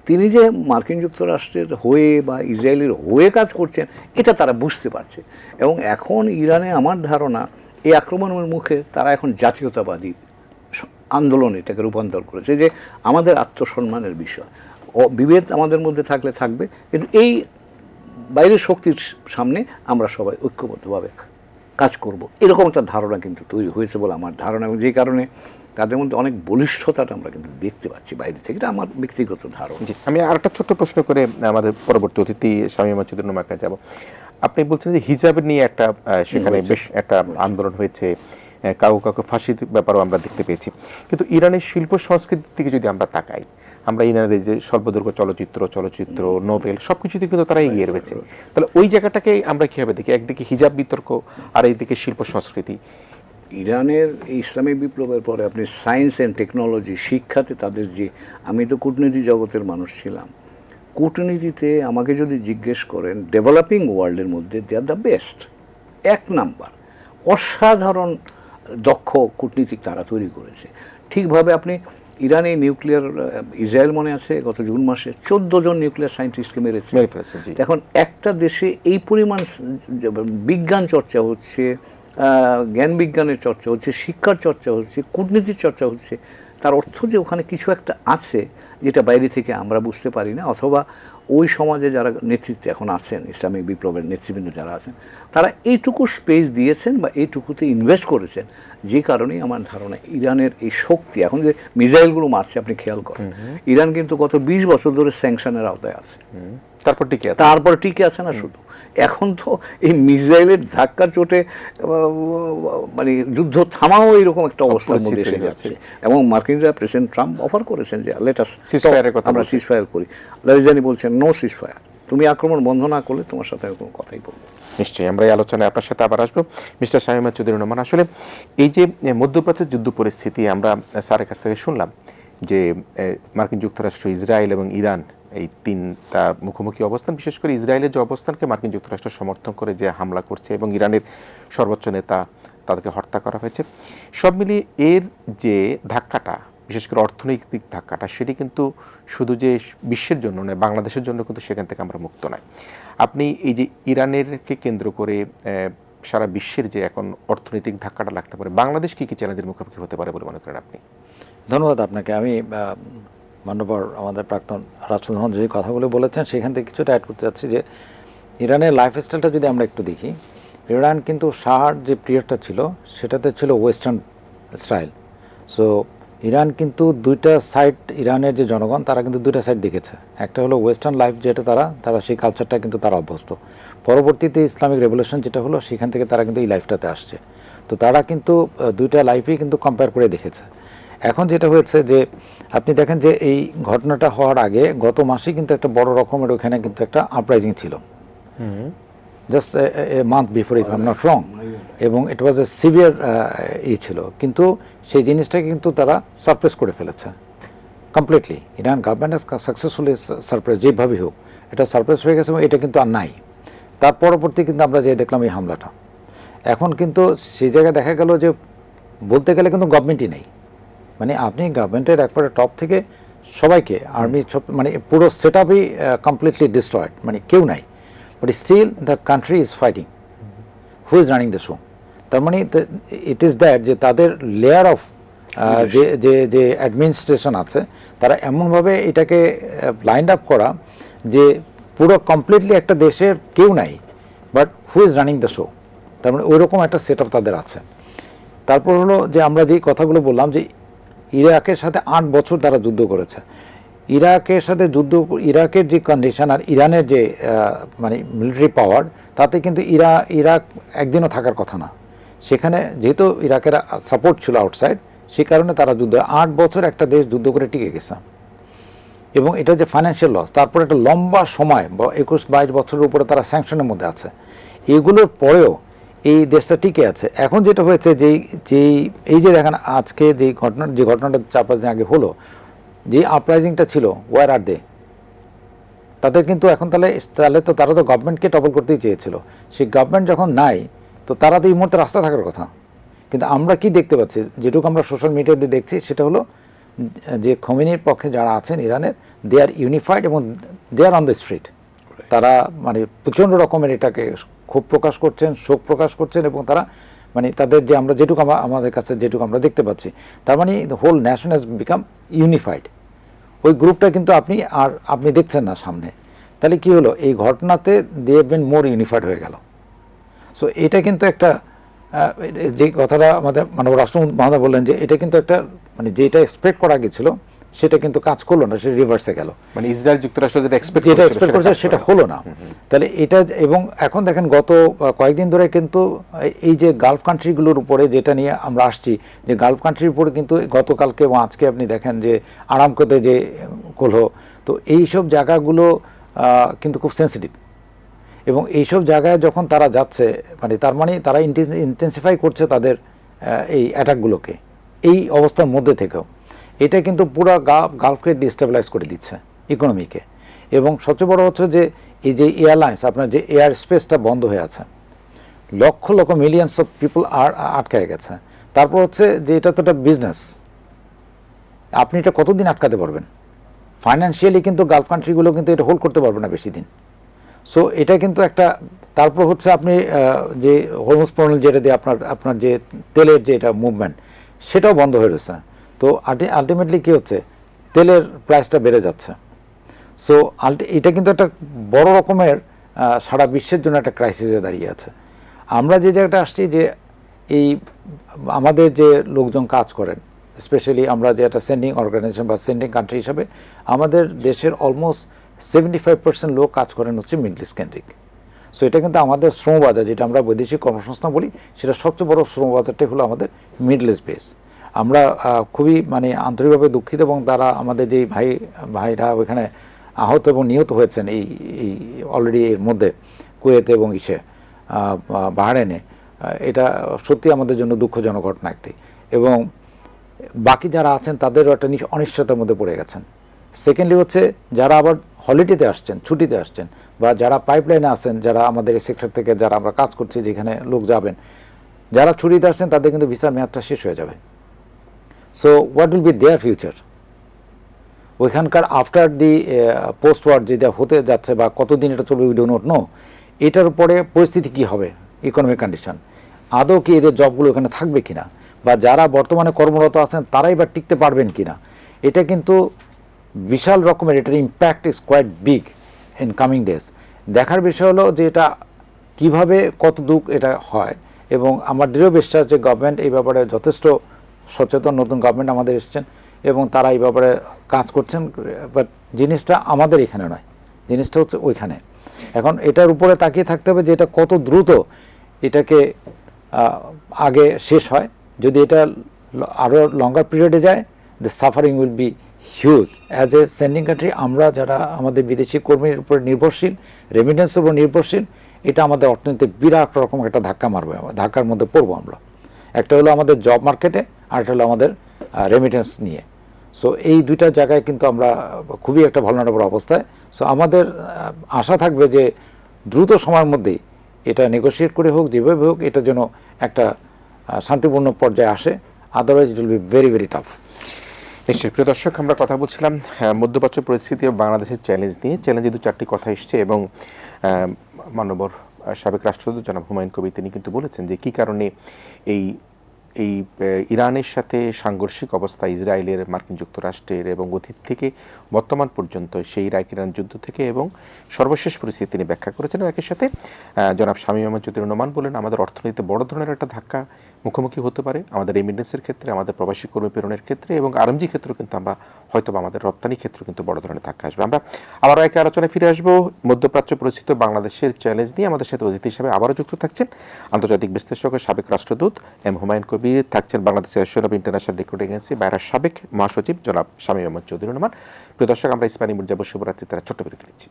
তিনি যে মার্কিন যুক্তরাষ্ট্রের হয়ে বা ইসরায়েলের হয়ে কাজ করছেন, এটা তারা বুঝতে পারছে। এবং এখন ইরানে আমার ধারণা এই আক্রমণের মুখে তারা এখন জাতীয়তাবাদী আন্দোলন এটাকে রূপান্তর করেছে, যে আমাদের আত্মসম্মানের বিষয়, বিভেদ আমাদের মধ্যে থাকলে থাকবে, কিন্তু এই বাইরের শক্তির সামনে আমরা সবাই ঐক্যবদ্ধভাবে কাজ করব, এরকম একটা ধারণা কিন্তু তৈরি হয়েছে বলে আমার ধারণা। এবং যে কারণে তাদের মধ্যে অনেক বলিষ্ঠতাটা আমরা কিন্তু দেখতে পাচ্ছি বাইরে থেকে, এটা আমার ব্যক্তিগত ধারণা। জি, আমি আরেকটা ছোট্ট প্রশ্ন করে আমাদের পরবর্তী অতিথি শামীমা চৌধুরীর কাছে যাব। আপনি বলছেন যে হিজাব নিয়ে একটা সেখানে বেশ একটা আন্দোলন হয়েছে, কাউকে ফাঁসির ব্যাপারও আমরা দেখতে পেয়েছি, কিন্তু ইরানের শিল্প সংস্কৃতির দিকে যদি আমরা তাকাই, আমরা ইরানের যে স্বল্পদৈর্ঘ্য চলচ্চিত্র নোবেল সবকিছুতে কিন্তু তারা এগিয়ে রয়েছে। তাহলে ওই জায়গাটাকে আমরা কিভাবে দেখি? একদিকে হিজাব বিতর্ক আর এইদিকে শিল্প সংস্কৃতি। ইরানের এই ইসলামী বিপ্লবের পরে আপনি সায়েন্স অ্যান্ড টেকনোলজি শিক্ষাতে তাদের যে, আমি তো কূটনীতি জগতের মানুষ ছিলাম, কূটনীতিতে আমাকে যদি জিজ্ঞেস করেন ডেভেলপিং ওয়ার্ল্ডের মধ্যে দে আর দ্য বেস্ট, 1 নাম্বার। অসাধারণ দক্ষ কূটনীতিক তারা তৈরি করেছে। ঠিকভাবে আপনি ইরানে নিউক্লিয়ার, ইসরায়েল মনে আছে গত জুন মাসে 14 জন নিউক্লিয়ার সায়েন্টিস্টকে মেরে ফেলেছে। এখন একটা দেশে এই পরিমাণ বিজ্ঞান চর্চা হচ্ছে, জ্ঞান বিজ্ঞানের চর্চা হচ্ছে, শিক্ষার চর্চা হচ্ছে, কূটনীতির চর্চা হচ্ছে, তার অর্থ যে ওখানে কিছু একটা আছে যেটা বাইরে থেকে আমরা বুঝতে পারি না, অথবা ওই সমাজে যারা নেতৃত্বে এখন আছেন, ইসলামিক বিপ্লবের নেতৃবৃন্দ যারা আছেন, তারা এইটুকু স্পেস দিয়েছেন বা এইটুকুতে ইনভেস্ট করেছেন, যে কারণেই আমার ধারণা ইরানের এই শক্তি, এখন যে মিসাইলগুলো মারছে আপনি খেয়াল করেন, ইরান কিন্তু গত 20 বছর ধরে স্যাংশনের আওতায় আছে, তারপর টিকে আছে না শুধু, এখন তো এই মিসাইলের ধাক্কার চোটে মানে যুদ্ধ থামাও এরকম একটা অবস্থার মধ্যে এসে যাচ্ছে। এবং মার্কিনরা, প্রেসিডেন্ট ট্রাম্প অফার করেছেন যে লেটাস আমরা সিজফায়ার করি, লারিজানি বলছেন নো সিজফায়ার, তুমি আক্রমণ বন্ধ না করলে তোমার সাথে কোনো কথাই বলবো। নিশ্চয়ই আমরা এই আলোচনায় আপনার সাথে আবার আসবো। মিস্টার শামীমা চৌধুরী নোমান, আসলে এই যে মধ্যপ্রাচ্যের যুদ্ধ পরিস্থিতি, আমরা স্যারের কাছ থেকে শুনলাম যে মার্কিন যুক্তরাষ্ট্র, ইসরায়েল এবং ইরান এই তিনটা মুখোমুখি অবস্থান, বিশেষ করে ইসরায়েলের যে অবস্থানকে মার্কিন যুক্তরাষ্ট্র সমর্থন করে যে হামলা করছে এবং ইরানের সর্বোচ্চ নেতা তাদেরকে হত্যা করা হয়েছে, সব মিলিয়ে এর যে ধাক্কাটা, বিশেষ করে অর্থনৈতিক ধাক্কাটা, সেটি কিন্তু শুধু যে বিশ্বের জন্য নয়, বাংলাদেশের জন্য কিন্তু সেখান থেকে আমরা মুক্ত নয়। আপনি এই যে ইরানেরকে কেন্দ্র করে সারা বিশ্বের যে এখন অর্থনৈতিক ধাক্কাটা লাগতে পারে, বাংলাদেশ কী কী চ্যালেঞ্জের মুখোমুখি হতে পারে বলে মনে করেন আপনি? ধন্যবাদ আপনাকে। আমি মান্যবর আমাদের প্রাক্তন রাষ্ট্রপ্রধান যে কথাগুলো বলেছেন সেখান থেকে কিছুটা অ্যাড করতে চাচ্ছি যে ইরানের লাইফস্টাইলটা যদি আমরা একটু দেখি, ইরান কিন্তু শাহর যে পিরিয়ডটা ছিল সেটাতে ছিল ওয়েস্টার্ন স্টাইল। সো ইরান কিন্তু দুইটা সাইড, ইরানের যে জনগণ তারা কিন্তু দুইটা সাইড দেখেছে। একটা হলো ওয়েস্টার্ন লাইফ, যেটা তারা সেই কালচারটা কিন্তু তারা অভ্যস্ত। পরবর্তীতে ইসলামিক রেভলিউশন যেটা হলো সেখান থেকে তারা কিন্তু এই লাইফটাতে আসছে। তো তারা কিন্তু দুইটা লাইফই কিন্তু কম্পেয়ার করে দেখেছে। এখন যেটা হয়েছে যে আপনি দেখেন যে এই ঘটনাটা হওয়ার আগে গত মাসে কিন্তু একটা বড় রকমের ওখানে কিন্তু একটা আপরাইজিং ছিল, just a month before if I am not wrong, এবং ইট ওয়াজ এ সিভিয়ার ছিল, কিন্তু সেই জিনিসটাকে কিন্তু তারা সারপ্রেস করে ফেলেছে কমপ্লিটলি। ইরান গভর্নমেন্ট সাকসেসফুলি সারপ্রেস, যেভাবেই হোক এটা সারপ্রেস হয়ে গেছে এবং এটা কিন্তু আর নাই। তার পরবর্তী কিন্তু আমরা যে দেখলাম এই হামলাটা, এখন কিন্তু সেই জায়গায় দেখা গেল যে বলতে গেলে কিন্তু গভর্নমেন্টই নেই, মানে আপনি গভর্নমেন্টের একবারে টপ থেকে সবাইকে, আর্মি মানে পুরো সেট আপই কমপ্লিটলি ডিস্ট্রয়েড, মানে কেউ নাই, but still the country is fighting. Who is running the show? তার মানে ইট ইজ দ্যাট যে তাদের লেয়ার অফ যে অ্যাডমিনিস্ট্রেশন আছে, তারা এমনভাবে এটাকে লাইন আপ করা যে পুরো কমপ্লিটলি একটা দেশের কেউ নাই, but who is running the show? তার মানে ওইরকম একটা সেট আপ তাদের আছে। তারপর হলো যে আমরা যে কথাগুলো বললাম যে ইরাকের সাথে 8 বছর তারা যুদ্ধ করেছে। ইরাকের সাথে যুদ্ধ, ইরাকের যে কন্ডিশন আর ইরানের যে মানে মিলিটারি পাওয়ার, তাতে কিন্তু ইরাক একদিনও থাকার কথা না। সেখানে যেহেতু ইরাকের সাপোর্ট ছিল আউটসাইড, সেই কারণে তারা যুদ্ধ 8 বছর একটা দেশ যুদ্ধ করে টিকে গেছে। এবং এটা যে ফাইন্যান্সিয়াল লস, তারপর একটা লম্বা সময় 21-22 বছরের উপরে তারা স্যাংশনের মধ্যে আছে, এগুলোর পরেও এই দেশটা টিকে আছে। এখন যেটা হয়েছে যেই এই যে দেখেন আজকে যে ঘটনাটা 4-5 দিন আগে হলো, যে আপরাইজিংটা ছিল, ওয়ার আর দে? তাদের কিন্তু এখন তাহলে তো তারা তো গভর্নমেন্টকে টপল করতেই চেয়েছিল। সেই গভর্নমেন্ট যখন নাই, তো তারা তো এই মুহূর্তে রাস্তা থাকার কথা। কিন্তু আমরা কি দেখতে পাচ্ছি, যেটুকু আমরা সোশ্যাল মিডিয়াতে দেখছি, সেটা হলো যে খোমেনির পক্ষে যারা আছেন ইরানের, দে আর ইউনিফাইড এবং দে আর অন দ্য স্ট্রিট। তারা মানে প্রচণ্ড রকমের এটাকে ক্ষোভ প্রকাশ করছেন, শোক প্রকাশ করছেন, এবং তারা মানে তাদের যে আমরা যেটুকু আমাদের কাছে যেটুকু আমরা দেখতে পাচ্ছি, তার মানে the whole nation has become unified. ওই গ্রুপটা কিন্তু আপনি দেখছেন না সামনে। তাহলে কি হলো, এই ঘটনাতে they have been more unified হয়ে গেল। সো এটা কিন্তু একটা যে কথাটা আমাদের মাননীয় রাষ্ট্রপতি মহোদয় বললেন যে এটা কিন্তু একটা মানে যেটা এক্সপেক্ট করা গেছিল সেটা কিন্তু কাজ করলো না, সেটা রিভার্সে গেল। মানে ইসরায়েল যুক্তরাষ্ট্র যেটা এক্সপেক্ট করেছে সেটা হলো না। তাহলে এটা এবং এখন দেখেন গত কয়েকদিন ধরে কিন্তু এই যে গালফ কান্ট্রিগুলোর উপরে যেটা নিয়ে আমরা আসছি, যে গালফ কান্ট্রির উপরে কিন্তু গতকালকে এবং আজকে আপনি দেখেন যে আরামকোতে যে কলহ, তো এইসব জায়গাগুলো কিন্তু খুব সেন্সিটিভ এবং এইসব জায়গায় যখন তারা যাচ্ছে মানে তার মানে তারা ইন্টেন্সিফাই করছে তাদের এই অ্যাটাকগুলোকে এই অবস্থার মধ্যে থেকেও। এটা কিন্তু পুরো গালফকে ডিস্টেবিলাইজ করে দিচ্ছে ইকোনমিকে। এবং সবচেয়ে বড় হচ্ছে যে এই যে এয়ারলাইন্স আপনার যে এয়ার স্পেসটা বন্ধ হয়ে আছে, lakh lakh millions of people আটকায় গেছে। তারপর হচ্ছে যে এটা তো একটা বিজনেস, আপনি এটা কতদিন আটকাতে পারবেন? ফাইন্যান্সিয়ালি কিন্তু গালফ কান্ট্রিগুলো কিন্তু এটা হোল্ড করতে পারবে না বেশি দিন। সো এটা কিন্তু একটা, তারপর হচ্ছে আপনি যে হরমুজ প্রণালী যেটা দিয়ে আপনার যে তেলের যে এটা মুভমেন্ট সেটাও বন্ধ হয়ে রয়েছে। তো আলটিমেটলি কী হচ্ছে, তেলের প্রাইসটা বেড়ে যাচ্ছে। সো এটা কিন্তু একটা বড় রকমের সারা বিশ্বের জন্য একটা ক্রাইসিসে দাঁড়িয়ে আছে। আমরা যে জায়গাটা আসছি যে এই আমাদের যে লোকজন কাজ করেন, স্পেশালি আমরা যে একটা সেন্ডিং অর্গানাইজেশন বা সেন্ডিং কান্ট্রি হিসাবে আমাদের দেশের অলমোস্ট 75% লোক কাজ করেন হচ্ছে মিডল ইস্ট কেন্দ্রিক। সো এটা কিন্তু আমাদের শ্রমবাজার, যেটা আমরা বৈদেশিক কর্মসংস্থান বলি, সেটা সবচেয়ে বড় শ্রমবাজারটাই হলো আমাদের মিডল ইস্ট বেস। আমরা খুবই মানে আন্তরিকভাবে দুঃখিত এবং তারা আমাদের যেই ভাইরা ওইখানে আহত এবং নিহত হয়েছেন এই অলরেডি এর মধ্যে কুয়েতে এবং বাহরাইনে, এটা সত্যি আমাদের জন্য দুঃখজনক ঘটনা একটি। এবং বাকি যারা আছেন তাদেরও একটা অনিশ্চয়তার মধ্যে পড়ে গেছেন। সেকেন্ডলি হচ্ছে যারা আবার হলিডেতে আসছেন, ছুটিতে আসছেন, বা যারা পাইপলাইনে আছেন, যারা আমাদের এই সেক্টর থেকে যারা আমরা কাজ করছি যেখানে লোক যাবেন, যারা ছুটিতে আসছেন তাদের কিন্তু ভিসার মেয়াদটা শেষ হয়ে যাবে। So what will be there future? ওইখানকার আফটার দি পোস্ট ওয়ার যেটা হতে যাচ্ছে বা কতদিন এটা চলবে উই ডো নট নো, এটার উপরে পরিস্থিতি কী হবে, ইকোনমিক কন্ডিশন, আদৌ কি এদের জবগুলো এখানে থাকবে কিনা, বা যারা বর্তমানে কর্মরত আছেন তারাই বা টিকতে পারবেন কিনা, এটা কিন্তু বিশাল রকমের, এটার impact is quite big in coming days. দেখার বিষয় হলো যে এটা কীভাবে কত দূর এটা হয়। এবং আমার দৃঢ় বিশ্বাস যে গভর্নমেন্ট এই ব্যাপারে যথেষ্ট সচেতন, নতুন গভর্নমেন্ট আমাদের এসছেন এবং তারা এই ব্যাপারে কাজ করছেন। বাট জিনিসটা আমাদের এখানে নয়, জিনিসটা হচ্ছে ওইখানে। এখন এটার উপরে তাকিয়ে থাকতে হবে যে এটা কত দ্রুত এটাকে আগে শেষ হয়। যদি এটা আরও লঙ্গার পিরিয়ডে যায়, the suffering will be huge. As a sending country আমরা যারা আমাদের বিদেশি কর্মীর উপরে নির্ভরশীল, রেমিটেন্সের উপর নির্ভরশীল, এটা আমাদের অর্থনীতিতে বিরাট রকম একটা ধাক্কা মারবে, ধাক্কার মধ্যে পড়বো আমরা। একটা হলো আমাদের জব মার্কেটে, আর একটা হলো আমাদের রেমিটেন্স নিয়ে। সো এই দুইটা জায়গায় কিন্তু আমরা খুবই একটা ভালনারেবল অবস্থায়। সো আমাদের আশা থাকবে যে দ্রুত সময়ের মধ্যেই এটা নেগোশিয়েট করে হোক, যেভাবে হোক, এটা যেন একটা শান্তিপূর্ণ পর্যায়ে আসে। Otherwise it will be very very tough. নিশ্চয়ই। প্রিয় দর্শক, আমরা কথা বলছিলাম মধ্যপ্রাচ্য পরিস্থিতি ও বাংলাদেশের চ্যালেঞ্জ নিয়ে। চ্যালেঞ্জে দু চারটি কথা এসছে এবং মাননীয় সাবেক রাষ্ট্রদূত জনাব হুমায়ুন কবির তিনি কিন্তু বলেছেন যে কী কারণে এই ইরানের সাথে সাংঘর্ষিক অবস্থা ইসরায়েলের, মার্কিন যুক্তরাষ্ট্রের এবং অতীত থেকে বর্তমান পর্যন্ত সেই ইরাক ইরান যুদ্ধ থেকে এবং সর্বশেষ পরিস্থিতি তিনি ব্যাখ্যা করেছেন। একই সাথে জনাব শামীম আহমেদ চৌধুরী নোমান বলেন আমাদের অর্থনীতিতে বড় ধরনের একটা ধাক্কা মুখোমুখি হতে পারে, আমাদের রেমিটেন্সের ক্ষেত্রে, আমাদের প্রবাসী কর্মী প্রেরণের ক্ষেত্রে এবং আরএমজি ক্ষেত্রেও কিন্তু আমরা হয়তো আমাদের রপ্তানি ক্ষেত্রে কিন্তু বড় ধরনের ধাক্কা আসবে। আমরা আবারও একে আলোচনায় ফিরে আসবো মধ্যপ্রাচ্য পরিস্থিতি বাংলাদেশের চ্যালেঞ্জ নিয়ে। আমাদের সাথে অতিথি হিসেবে আবারও যুক্ত থাকছেন আন্তর্জাতিক বিশ্লেষক সাবেক রাষ্ট্রদূত এম হুমায়ুন কবির, থাকছেন Bangladesh association of international recruiting agency বাইরার সাবেক মহাসচিব জনাব শামীম আহমেদ চৌধুরী নোমান। প্রিয় দর্শক, আমরা ইসলামী মির্জা শুভরাত্রি তারা ছোট্ট বিরতি নিচ্ছি।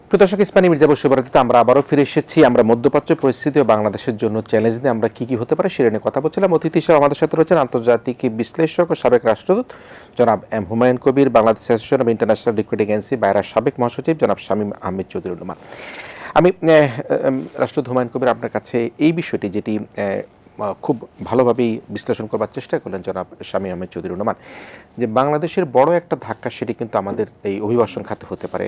প্রিয় দর্শক, ইসলামী মির্জা শুভরাত্রিতে আমরা আবারও ফিরে এসেছি। আমরা মধ্যপ্রাচ্য পরিস্থিতি ও বাংলাদেশের জন্য চ্যালেঞ্জ নিয়ে আমরা কি হতে পারে সেটা নিয়ে কথা বলছিলাম। অতিথি হিসেবে আমাদের সাথে রয়েছেন আন্তর্জাতিক বিশ্লেষক ও সাবেক রাষ্ট্রদূত জনাব M Humayun Kabir, Bangladesh association of international recruiting agency বাইরার সাবেক মহাসচিব জনাব শামীম আহমেদ চৌধুরী নোমান। আমি রাষ্ট্রদূত হুমায়ুন কবির আপনার কাছে এই বিষয়টি যেটি খুব ভালোভাবেই বিশ্লেষণ করবার চেষ্টা করলেন জনাব শামীম আহমেদ চৌধুরী রহমান, যে বাংলাদেশের বড় একটা ধাক্কা সেটি কিন্তু আমাদের এই অভিবাসন খাতে হতে পারে।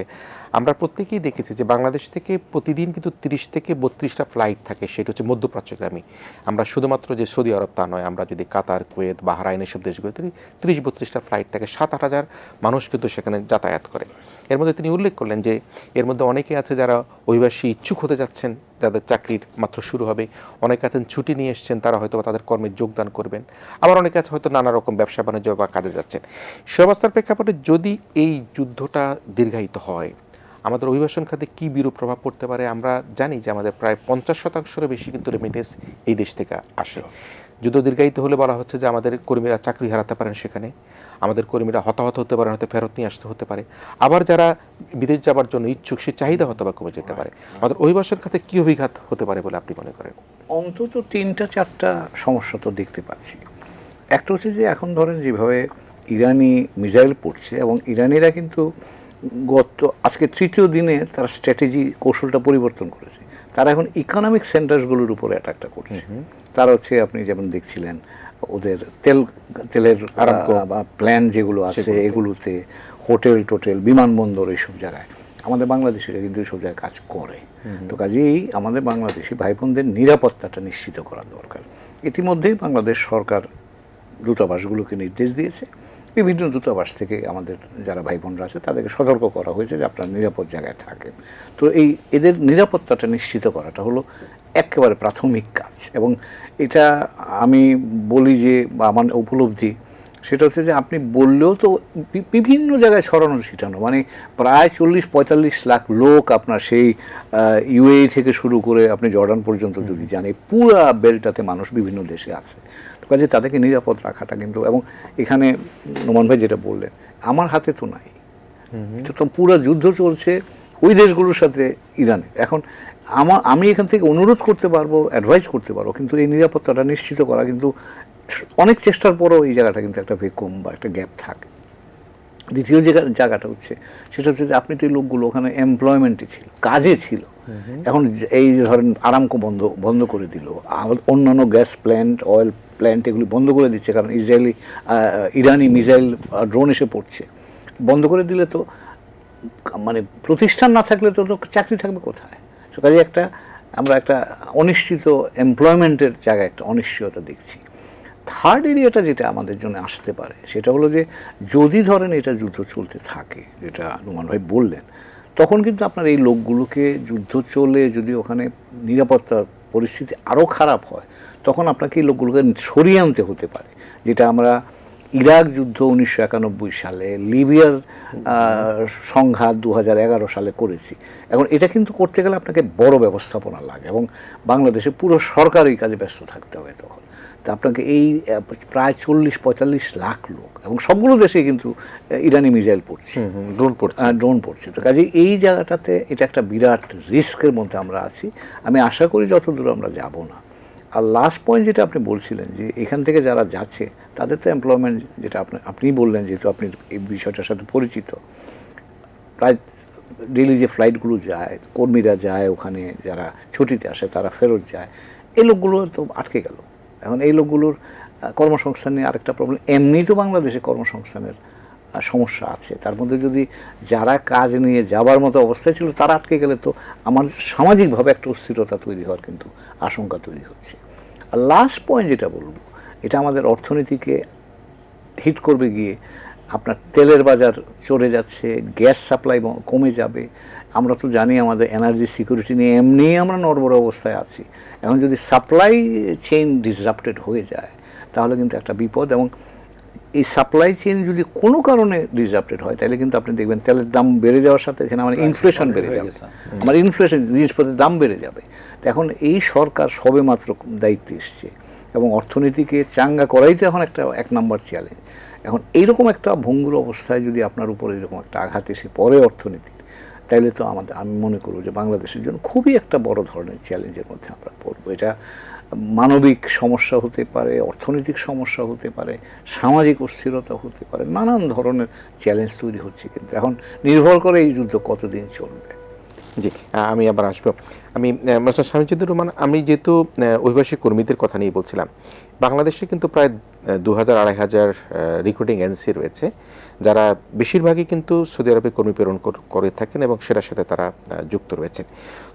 আমরা প্রত্যেকেই দেখেছি যে বাংলাদেশ থেকে প্রতিদিন কিন্তু 30 থেকে 32টা ফ্লাইট থাকে, সেটা হচ্ছে মধ্যপ্রাচ্যগামী। আমরা শুধুমাত্র যে সৌদি আরব তা নয়, আমরা যদি কাতার, কুয়েত, বাহরাইন এসব দেশগুলোতে 30-32টা ফ্লাইট থাকে, 7-8 হাজার মানুষ কিন্তু সেখানে যাতায়াত করে। এর মধ্যে তিনি উল্লেখ করলেন যে এর মধ্যে অনেকে আছে যারা অভিবাসী ইচ্ছুক হতে যাচ্ছেন, যাদের চাকরির মাত্র শুরু হবে, অনেকে আছেন ছুটি নিয়ে এসছেন, তারা হয়তো তাদের কর্মে যোগদান করবেন, আবার অনেকে আছে হয়তো নানা রকম ব্যবসা বাণিজ্য বা কাজে যাচ্ছেন। সে অবস্থার প্রেক্ষাপটে যদি এই যুদ্ধটা দীর্ঘায়িত হয়, আমাদের অভিবাসন খাতে কী বিরূপ প্রভাব পড়তে পারে? আমরা জানি যে আমাদের প্রায় 50%-এরও বেশি কিন্তু রেমিটেন্স এই দেশ থেকে আসে। যুদ্ধ দীর্ঘায়িত হলে বলা হচ্ছে যে আমাদের কর্মীরা চাকরি হারাতে পারেন, সেখানে আমাদের কর্মীরা হতাহত হতে পারেন, হয়তো ফেরত নিয়ে আসতে হতে পারে, আবার যারা বিদেশ যাবার জন্য ইচ্ছুক সে চাহিদা হয়তো বা কমে যেতে পারে। আমাদের অভিবাসন খাতে কী অভিঘাত হতে পারে বলে আপনি মনে করেন? অন্তত 3-4টা সমস্যা তো দেখতে পাচ্ছি। একটা হচ্ছে যে এখন ধরেন যেভাবে ইরানি মিসাইল পড়ছে, এবং ইরানিরা কিন্তু আজকে 3য় দিনে তারা স্ট্র্যাটেজি কৌশলটা পরিবর্তন করেছে। তারা এখন ইকোনমিক সেন্টারসগুলোর উপরে অ্যাটাকটা করছে। তারা হচ্ছে আপনি যেমন দেখছিলেন ওদের তেলের প্ল্যান যেগুলো আছে এগুলোতে, হোটেল বিমানবন্দর, এইসব জায়গায় আমাদের বাংলাদেশিরা কিন্তু এইসব জায়গায় কাজ করে। তো কাজেই আমাদের বাংলাদেশি ভাই বোনদের নিরাপত্তাটা নিশ্চিত করা দরকার। ইতিমধ্যেই বাংলাদেশ সরকার দূতাবাসগুলোকে নির্দেশ দিয়েছে, বিভিন্ন দূতাবাস থেকে আমাদের যারা ভাই বোনরা আছে তাদেরকে সতর্ক করা হয়েছে যে আপনারা নিরাপদ জায়গায় থাকেন। তো এদের নিরাপত্তাটা নিশ্চিত করাটা হলো একেবারে প্রাথমিক কাজ। এবং এটা আমি বলি যে, বা আমার উপলব্ধি সেটা হচ্ছে যে আপনি বললেও তো বিভিন্ন জায়গায় ছড়ানো ছিটানো, মানে প্রায় 40-45 লাখ লোক আপনার সেই ইউএই থেকে শুরু করে আপনি জর্ডান পর্যন্ত যদি যান, এই পুরা বেলটাতে মানুষ বিভিন্ন দেশে আছে। কাজে তাদেরকে নিরাপদ রাখাটা কিন্তু, এবং এখানে নোমান ভাই যেটা বললেন, আমার হাতে তো নাই, এটা তো পুরো যুদ্ধ চলছে ওই দেশগুলোর সাথে ইরানে। এখন আমি এখান থেকে অনুরোধ করতে পারবো, অ্যাডভাইস করতে পারবো, কিন্তু এই নিরাপত্তাটা নিশ্চিত করা কিন্তু অনেক চেষ্টার পরও এই জায়গাটা কিন্তু একটা ভ্যাকুয়াম বা একটা গ্যাপ থাকে। দ্বিতীয় যে জায়গাটা হচ্ছে সেটা হচ্ছে যে আপনি তো এই লোকগুলো ওখানে এমপ্লয়মেন্টে ছিল, কাজে ছিল। এখন এই যে ধরেন আরামকো বন্ধ করে দিল, অন্যান্য গ্যাস প্ল্যান্ট, অয়েল প্ল্যান্ট এগুলি বন্ধ করে দিচ্ছে, কারণ ইরানি মিসাইল ড্রোন এসে পড়ছে। বন্ধ করে দিলে তো মানে প্রতিষ্ঠান না থাকলে তো চাকরি থাকবে কোথায়? তো কাজে আমরা একটা অনিশ্চিত এমপ্লয়মেন্টের জায়গায় একটা অনিশ্চয়তা দেখছি। থার্ড এরিয়াটা যেটা আমাদের জন্য আসতে পারে সেটা হলো যে, যদি ধরেন এটা যুদ্ধ চলতে থাকে, যেটা নোমান ভাই বললেন, তখন কিন্তু আপনার এই লোকগুলোকে যুদ্ধ চলে যদি ওখানে নিরাপত্তার পরিস্থিতি আরও খারাপ হয়, তখন আপনাকে এই লোকগুলোকে সরিয়ে আনতে হতে পারে। যেটা আমরা ইরাক যুদ্ধ 1991 সালে, লিবিয়ার সংঘাত 2011 সালে করেছি। এখন এটা কিন্তু করতে গেলে আপনাকে বড় ব্যবস্থাপনা লাগে, এবং বাংলাদেশে পুরো সরকার এই কাজে ব্যস্ত থাকতে হবে তখন। তা আপনাকে এই প্রায় 40-45 লাখ লোক, এবং সবগুলো দেশে কিন্তু ইরানি মিসাইল পড়ছে, ড্রোন পড়ছে। তো কাজে এই জায়গাটাতে এটা একটা বিরাট রিস্কের মধ্যে আমরা আছি। আমি আশা করি যতদূর আমরা যাব না। আর লাস্ট পয়েন্ট যেটা আপনি বলছিলেন যে এখান থেকে যারা যাচ্ছে তাদের তো এমপ্লয়মেন্ট, যেটা আপনি বললেন, যেহেতু আপনি এই বিষয়টার সাথে পরিচিত, প্রায় ডেইলি যে ফ্লাইটগুলো যায়, কর্মীরা যায় ওখানে, যারা ছুটিতে আসে তারা ফেরত যায়, এই লোকগুলো তো আটকে গেল। এখন এই লোকগুলোর কর্মসংস্থান নিয়ে আরেকটা প্রবলেম। এমনি তো বাংলাদেশে কর্মসংস্থানের সমস্যা আছে, তার মধ্যে যদি যারা কাজ নিয়ে যাবার মতো অবস্থায় ছিল তারা আটকে গেলে তো আমার সামাজিকভাবে একটা অস্থিরতা তৈরি হওয়ার কিন্তু আশঙ্কা তৈরি হচ্ছে। আর লাস্ট পয়েন্ট যেটা বলবো, এটা আমাদের অর্থনীতিকে হিট করবে গিয়ে। আপনার তেলের বাজার চড়ে যাচ্ছে, গ্যাস সাপ্লাই কমে যাবে। আমরা তো জানি আমাদের এনার্জি সিকিউরিটি নিয়ে এমনিই আমরা নড়বড়ে অবস্থায় আছি। এখন যদি সাপ্লাই চেইন ডিসরাপ্টেড হয়ে যায় তাহলে কিন্তু একটা বিপদ। এবং এই সাপ্লাই চেইন যদি কোনো কারণে ডিসরাপ্টেড হয় তাহলে কিন্তু আপনি দেখবেন তেলের দাম বেড়ে যাওয়ার সাথে এখানে আমার ইনফ্লেশন বেড়ে যাবে, আমার ইনফ্লেশন, জিনিসপত্রের দাম বেড়ে যাবে। তো এখন এই সরকার সবেমাত্র দায়িত্বে এসছে, এবং অর্থনীতিকে চাঙ্গা করাই তো এখন একটা 1 নম্বর চ্যালেঞ্জ। এখন এইরকম একটা ভঙ্গুর অবস্থায় যদি আপনার উপরে এরকম একটা আঘাত এসে পড়ে অর্থনীতির, তাইলে তো আমি মনে করব যে বাংলাদেশের জন্য খুবই একটা বড় ধরনের চ্যালেঞ্জের মধ্যে আমরা পড়বো। এটা মানবিক সমস্যা হতে পারে, অর্থনৈতিক সমস্যা হতে পারে, সামাজিক অস্থিরতা হতে পারে, নানান ধরনের চ্যালেঞ্জ তৈরি হচ্ছে। কিন্তু এখন নির্ভর করে এই যুদ্ধ কতদিন চলবে। জি, আমি আবার আসবো। আমি মাস্টার শামীমুজ্জাদুর রহমান, আমি যেহেতু অভিবাসী কর্মীদের কথা নিয়ে বলছিলাম, বাংলাদেশে কিন্তু প্রায় ২,০০০-২,৫০০ রিক্রুটিং এজেন্সি রয়েছে, যারা বেশিরভাগই কিন্তু সৌদি আরবে কর্মী প্রেরণ করে থাকেন এবং সেটার সাথে তারা যুক্ত রয়েছেন।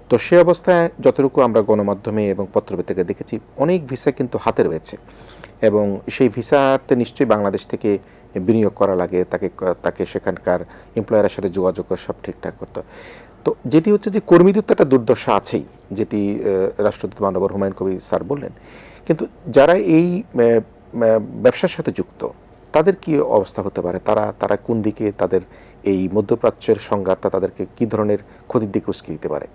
তো সে অবস্থায় যতটুকু আমরা গণমাধ্যমে এবং পত্রপত্রিকায় দেখেছি, অনেক ভিসা কিন্তু হাতে রয়েছে এবং সেই ভিসাতে নিশ্চয়ই বাংলাদেশ থেকে বিনিয়োগ করা লাগে, তাকে সেখানকার এমপ্লয়ারের সাথে যোগাযোগ করে সব ঠিকঠাক করতে হয়। তো যেটি হচ্ছে যে কর্মীদের তো একটা দুর্দশা আছেই, যেটি রাষ্ট্রদূত মানবর হুমায়ুন কবির স্যার বললেন, কিন্তু যারা এই ব্যবসার সাথে যুক্ত তাদের কি অবস্থা হতে পারে? তারা কোন দিকে, তাদের এই মধ্যপ্রাচ্যের সংঘাতটা তাদেরকে কি ধরনের ক্ষতির দিকে উস্কে দিতে পারে?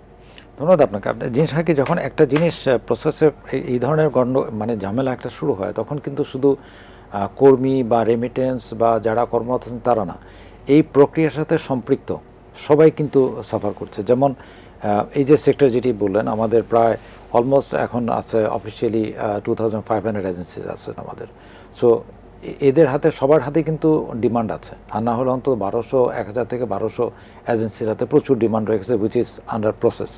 ধন্যবাদ আপনাকে। আপনি জিনিস হয় কি, যখন একটা জিনিস প্রসেসে এই ধরনের মানে ঝামেলা একটা শুরু হয়, তখন কিন্তু শুধু কর্মী বা রেমিটেন্স বা যারা কর্মরত আছেন তারা না, এই প্রক্রিয়ার সাথে সম্পৃক্ত সবাই কিন্তু সাফার করছে। যেমন এই যে সেক্টর যেটি বললেন, আমাদের প্রায় অলমোস্ট এখন আছে অফিসিয়ালি 2500 এজেন্সিজ আছে আমাদের। সো এদের হাতে, সবার হাতে কিন্তু ডিমান্ড আছে, আর না হলে অন্তত 1000 থেকে 1200 এজেন্সির হাতে প্রচুর ডিমান্ড রয়েছে, হুইচ ইজ আন্ডার প্রসেস।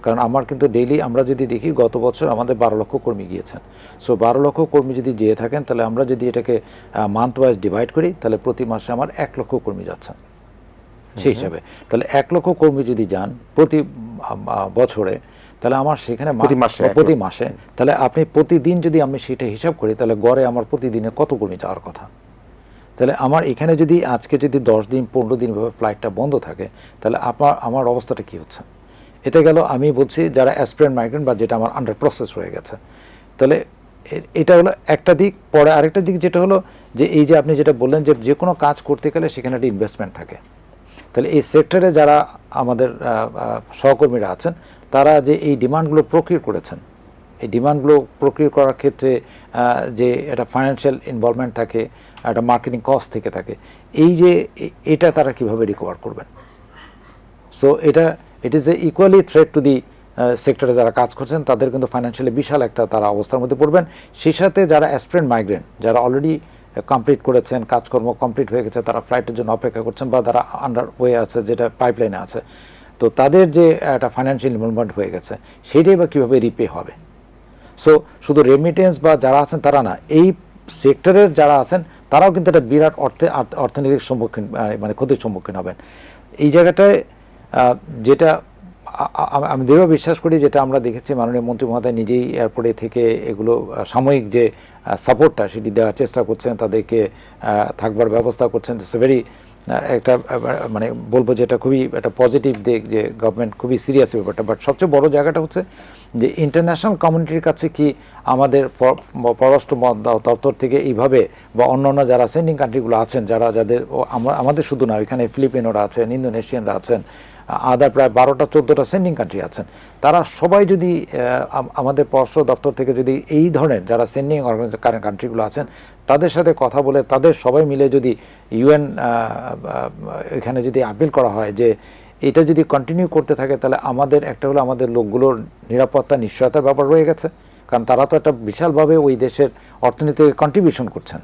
কারণ আমার কিন্তু ডেইলি আমরা যদি দেখি, গত বছর আমাদের 12 লক্ষ কর্মী গিয়েছেন। সো 12 লক্ষ কর্মী যদি যেয়ে থাকেন, তাহলে আমরা যদি এটাকে মান্থ ওয়াইজ ডিভাইড করি, তাহলে প্রতি মাসে আমার 1 লক্ষ কর্মী যাচ্ছেন সেই হিসাবে। তাহলে 1 লক্ষ কর্মী যদি যান প্রতি বছরে, তাহলে আমার সেখানে প্রতি মাসে, তাহলে আপনি প্রতিদিন যদি আমি সেটা হিসাব করি, তাহলে গড়ে আমার প্রতিদিনে কত কর্মী যাওয়ার কথা। তাহলে আমার এখানে যদি আজকে যদি 10 দিন 15 দিন ভাবে ফ্লাইটটা বন্ধ থাকে, তাহলে আমার অবস্থাটা কি হচ্ছে? এটা গেল আমি বলছি যারা অ্যাসপিরেন্ট মাইগ্রেন্ট বা যেটা আমার আন্ডার প্রসেস হয়ে গেছে। তাহলে এটা হলো একটা দিক। পরে আরেকটা দিক যেটা হলো যে এই যে আপনি যেটা বললেন যে কোনো কাজ করতে গেলে সেখানে একটা ইনভেস্টমেন্ট থাকে। তাহলে এই সেক্টরে যারা আমাদের সহকর্মীরা আছেন, তারা যে এই ডিমান্ডগুলো প্রক্রিয়া করেছেন, এই ডিমান্ডগুলো প্রক্রিয়া করার ক্ষেত্রে যে একটা ফাইন্যান্সিয়াল ইনভলভমেন্ট থাকে, একটা মার্কেটিং কস্ট থেকে থাকে, এই যে এটা তারা কিভাবে রিকভার করবেন? So it is a equally threat to the সেক্টরে যারা কাজ করছেন, তাদের কিন্তু ফাইন্যান্সিয়ালি বিশাল একটা তারা অবস্থার মধ্যে পড়বেন। সেই সাথে যারা অ্যাসপিরেন্ট মাইগ্রেন্ট, যারা অলরেডি কমপ্লিট করেছেন, কাজকর্ম কমপ্লিট হয়ে গেছে, তারা ফ্লাইটের জন্য অপেক্ষা করছেন, বা তারা আন্ডার ওয়ে আছে, যেটা পাইপলাইনে আছে, তো তাদের যে একটা ফাইন্যান্সিয়াল ইনভলভমেন্ট হয়ে গেছে, সেইটাই বা কীভাবে রিপে হবে? সো শুধু রেমিটেন্স বা যারা আছেন তারা না, এই সেক্টরের যারা আছেন তারাও কিন্তু একটা বিরাট অর্থনৈতিক সম্মুখীন, মানে ক্ষতির সম্মুখীন হবেন। এই জায়গাটায় যেটা আমি দৃঢ় বিশ্বাস করি, যেটা আমরা দেখেছি মাননীয় মন্ত্রী মহোদয় নিজেই এয়ারপোর্টে থেকে এগুলো সাময়িক যে সাপোর্টটা সেটি দেওয়ার চেষ্টা করছেন, তাদেরকে থাকবার ব্যবস্থা করছেন। ইটস ভেরি একটা মানে বলবো যে এটা খুবই একটা পজিটিভ দিক, যে গভর্নমেন্ট খুবই সিরিয়াস ব্যাপারটা। বাট সবচেয়ে বড় জায়গাটা হচ্ছে যে ইন্টারন্যাশনাল কমিউনিটির কাছে কি আমাদের পররাষ্ট্র দপ্তর থেকে এইভাবে, বা অন্যান্য যারা সেন্ডিং কান্ট্রিগুলো আছেন, যাদের আমাদের শুধু না, এখানে ফিলিপিনোরা আছেন, ইন্দোনেশিয়ানরা আছেন, আদার প্রায় 12টা-14টা সেন্ডিং কান্ট্রি আছেন, তারা সবাই যদি আমাদের পররাষ্ট্র দপ্তর থেকে যদি এই ধরনের যারা সেন্ডিং কান্ট্রিগুলো আছেন তাদের সাথে কথা বলে, তাদের সবাই মিলে যদি ইউএন এখানে যদি আপিল করা হয় যে এটা যদি কন্টিনিউ করতে থাকে, তাহলে আমাদের একটা হলো আমাদের লোকগুলোর নিরাপত্তা নিশ্চয়তার ব্যাপার রয়ে গেছে, কারণ তারা তো একটা বিশালভাবে ওই দেশের অর্থনীতিতে কন্ট্রিবিউশন করছেন।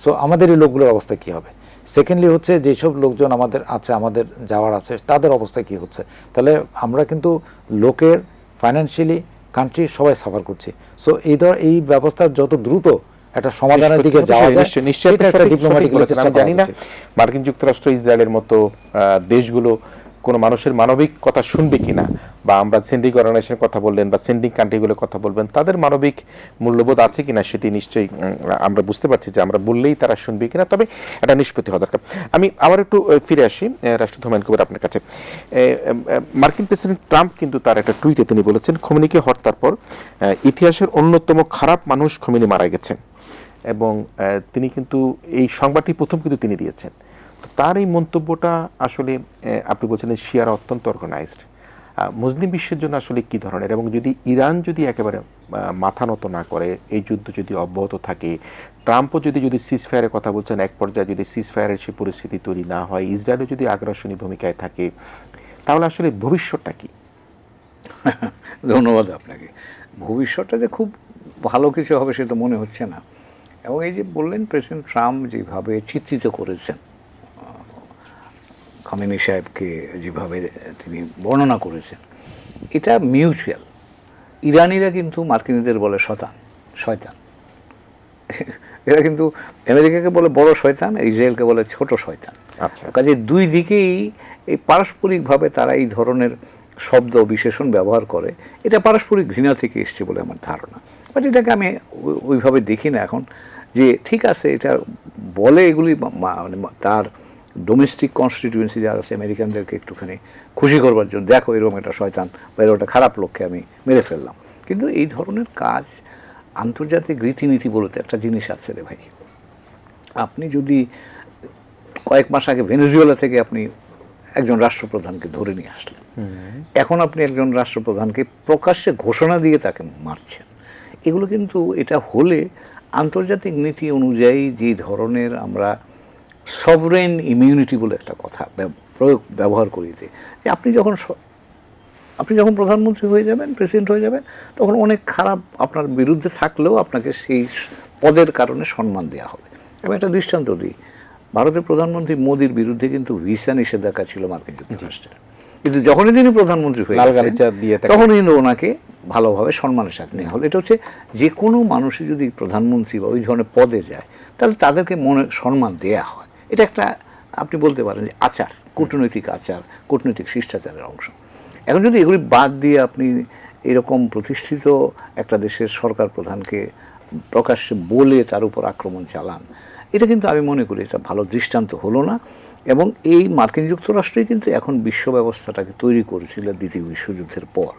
সো আমাদের এই লোকগুলোর অবস্থা কী হবে? সেকেন্ডলি হচ্ছে যেসব লোকজন আমাদের আছে, আমাদের যাওয়ার আছে, তাদের অবস্থা কী হচ্ছে? তাহলে আমরা কিন্তু লোকের ফাইন্যান্সিয়ালি কান্ট্রি সবাই সাফার করছি। সো এই ব্যবস্থার যত দ্রুত একটা সমাধানের দিকে যাওয়া যায়, নিশ্চয়ই একটা ডিপ্লোম্যাটিক বলেছেন। আমি জানি না মার্কিন যুক্তরাষ্ট্র, ইসরায়েলের মতো দেশগুলো কোনো মানুষের মানবিক কথা শুনবে কিনা, বা আমরা সেন্ডিং অর্গানাইজেশনের কথা বললেন বা সেন্ডিং কান্ট্রিগুলোর কথা বলবেন, তাদের মানবিক মূল্যবোধ আছে কিনা সেটি নিশ্চয়ই আমরা বুঝতে পারছি যে আমরা বললেই তারা শুনবে কিনা, তবে একটা নিষ্পত্তি হওয়া দরকার। আমি আবার একটু ফিরে আসি রাষ্ট্রদূত হুমায়ুন কবির আপনার কাছে। মার্কিন প্রেসিডেন্ট ট্রাম্প কিন্তু তার একটা টুইটে তিনি বলেছেন, খোমেনিকে হত্যার পর ইতিহাসের অন্যতম খারাপ মানুষ খোমেনি মারা গেছেন, এবং তিনি কিন্তু এই সংবাদটি প্রথম কিন্তু তিনি দিয়েছেন। তো তার এই মন্তব্যটা আসলে আপনি বলছেন শিয়ারা অত্যন্ত অর্গানাইজড, মুসলিম বিশ্বের জন্য আসলে কী ধরনের, এবং যদি ইরান যদি একেবারে মাথা নত না করে, এই যুদ্ধ যদি অব্যাহত থাকে, ট্রাম্পও যদি সিজফায়ারের কথা বলছেন, এক পর্যায়ে যদি সিজফায়ারের সেই পরিস্থিতি তৈরি না হয়, ইসরায়েলও যদি আগ্রাসনী ভূমিকায় থাকে, তাহলে আসলে ভবিষ্যৎটা কী? ধন্যবাদ আপনাকে। ভবিষ্যৎটা যে খুব ভালো কিছু হবে সেটা মনে হচ্ছে না। এবং এই যে বললেন প্রেসিডেন্ট ট্রাম্প যেভাবে চিত্রিত করেছেন খামেনি সাহেবকে যেভাবে তিনি বর্ণনা করেছেন, এটা মিউচুয়াল। ইরানিরা কিন্তু মার্কিনীদের বলে শয়তান। এরা কিন্তু আমেরিকাকে বলে বড় শয়তান, ইসরায়েলকে বলে ছোট শয়তান। আচ্ছা, কাজে দুই দিকেই এই পারস্পরিকভাবে তারা এই ধরনের শব্দ বিশেষণ ব্যবহার করে। এটা পারস্পরিক ঘৃণা থেকে এসছে বলে আমার ধারণা। বাট এটাকে আমি ওইভাবে দেখি না এখন, যে ঠিক আছে এটা বলে এগুলি মানে তার ডোমেস্টিক কনস্টিটিউয়েন্সি যারা আছে আমেরিকানদেরকে একটুখানি খুশি করবার জন্য, দেখো এরকম একটা শয়তান বা এরকম একটা খারাপ লোককে আমি মেরে ফেললাম। কিন্তু এই ধরনের কাজ আন্তর্জাতিক রীতিনীতি বলতে একটা জিনিস আছে রে ভাই। আপনি যদি কয়েক মাস আগে ভেনেজুয়েলা থেকে আপনি একজন রাষ্ট্রপ্রধানকে ধরে নিয়ে আসলেন, এখন আপনি একজন রাষ্ট্রপ্রধানকে প্রকাশ্যে ঘোষণা দিয়ে তাকে মারছেন, এগুলো কিন্তু এটা হলে আন্তর্জাতিক নীতি অনুযায়ী যে ধরনের আমরা সভরেন ইমিউনিটি বলে একটা কথা ব্যবহার করিতে, যে আপনি যখন প্রধানমন্ত্রী হয়ে যাবেন, প্রেসিডেন্ট হয়ে যাবেন, তখন অনেক খারাপ আপনার বিরুদ্ধে থাকলেও আপনাকে সেই পদের কারণে সম্মান দেওয়া হবে। আমি একটা দৃষ্টান্ত দিই, ভারতের প্রধানমন্ত্রী মোদির বিরুদ্ধে কিন্তু ভিসা নিষেধাজ্ঞা ছিল মার্কিন যুক্তরাষ্ট্রের, কিন্তু যখনই তিনি প্রধানমন্ত্রী হয়ে তখনই কিন্তু ওনাকে ভালোভাবে সম্মানের সাথে নেওয়া হলো। এটা হচ্ছে যে কোনো মানুষই যদি প্রধানমন্ত্রী বা ওই ধরনের পদে যায়, তাহলে তাদেরকে মনে সম্মান দেয়া হয়। এটা একটা আপনি বলতে পারেন যে আচার, কূটনৈতিক আচার, কূটনৈতিক শিষ্টাচারের অংশ। এখন যদি এগুলি বাদ দিয়ে আপনি এরকম প্রতিষ্ঠিত একটা দেশের সরকার প্রধানকে প্রকাশ্যে বলে তার উপর আক্রমণ চালান, এটা কিন্তু আমি মনে করি এটা ভালো দৃষ্টান্ত হলো না। এবং এই মার্কিন যুক্তরাষ্ট্রই কিন্তু এখন বিশ্ব ব্যবস্থাটাকে তৈরি করেছিল দ্বিতীয় বিশ্বযুদ্ধের পর।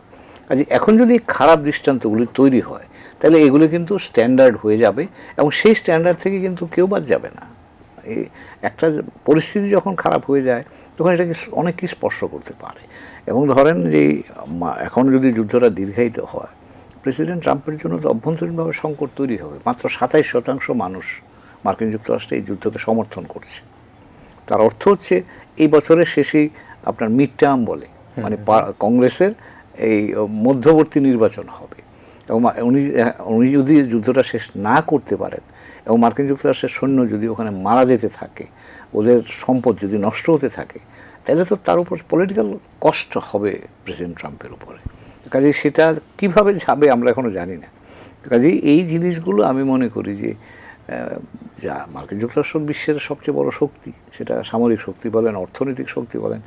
কাজে এখন যদি খারাপ দৃষ্টান্তগুলি তৈরি হয়, তাহলে এগুলো কিন্তু স্ট্যান্ডার্ড হয়ে যাবে, এবং সেই স্ট্যান্ডার্ড থেকে কিন্তু কেউ বাদ যাবে না। এই একটা পরিস্থিতি যখন খারাপ হয়ে যায়, তখন এটাকে অনেক কিছু স্পর্শ করতে পারে। এবং ধরেন যে এখন যদি যুদ্ধটা দীর্ঘায়িত হয়, প্রেসিডেন্ট ট্রাম্পের জন্য তো অভ্যন্তরীণভাবে সংকট তৈরি হবে। মাত্র 27% মানুষ মার্কিন যুক্তরাষ্ট্রে এই যুদ্ধকে সমর্থন করছে। তার অর্থ হচ্ছে এই বছরের শেষেই আপনার মিড টার্ম বলে, মানে কংগ্রেসের এই মধ্যবর্তী নির্বাচন হবে, এবং উনি যদি যুদ্ধটা শেষ না করতে পারেন এবং মার্কিন যুক্তরাষ্ট্রের সৈন্য যদি ওখানে মারা যেতে থাকে, ওদের সম্পদ যদি নষ্ট হতে থাকে, তাহলে তো তার উপর পলিটিক্যাল কষ্ট হবে প্রেসিডেন্ট ট্রাম্পের উপরে। কাজেই সেটা কিভাবে যাবে আমরা এখনও জানি না। কাজেই এই জিনিসগুলো আমি মনে করি যে যা মার্কিন যুক্তরাষ্ট্র বিশ্বের সবচেয়ে বড় শক্তি, সেটা সামরিক শক্তি বলেন, অর্থনৈতিক শক্তি বলেন।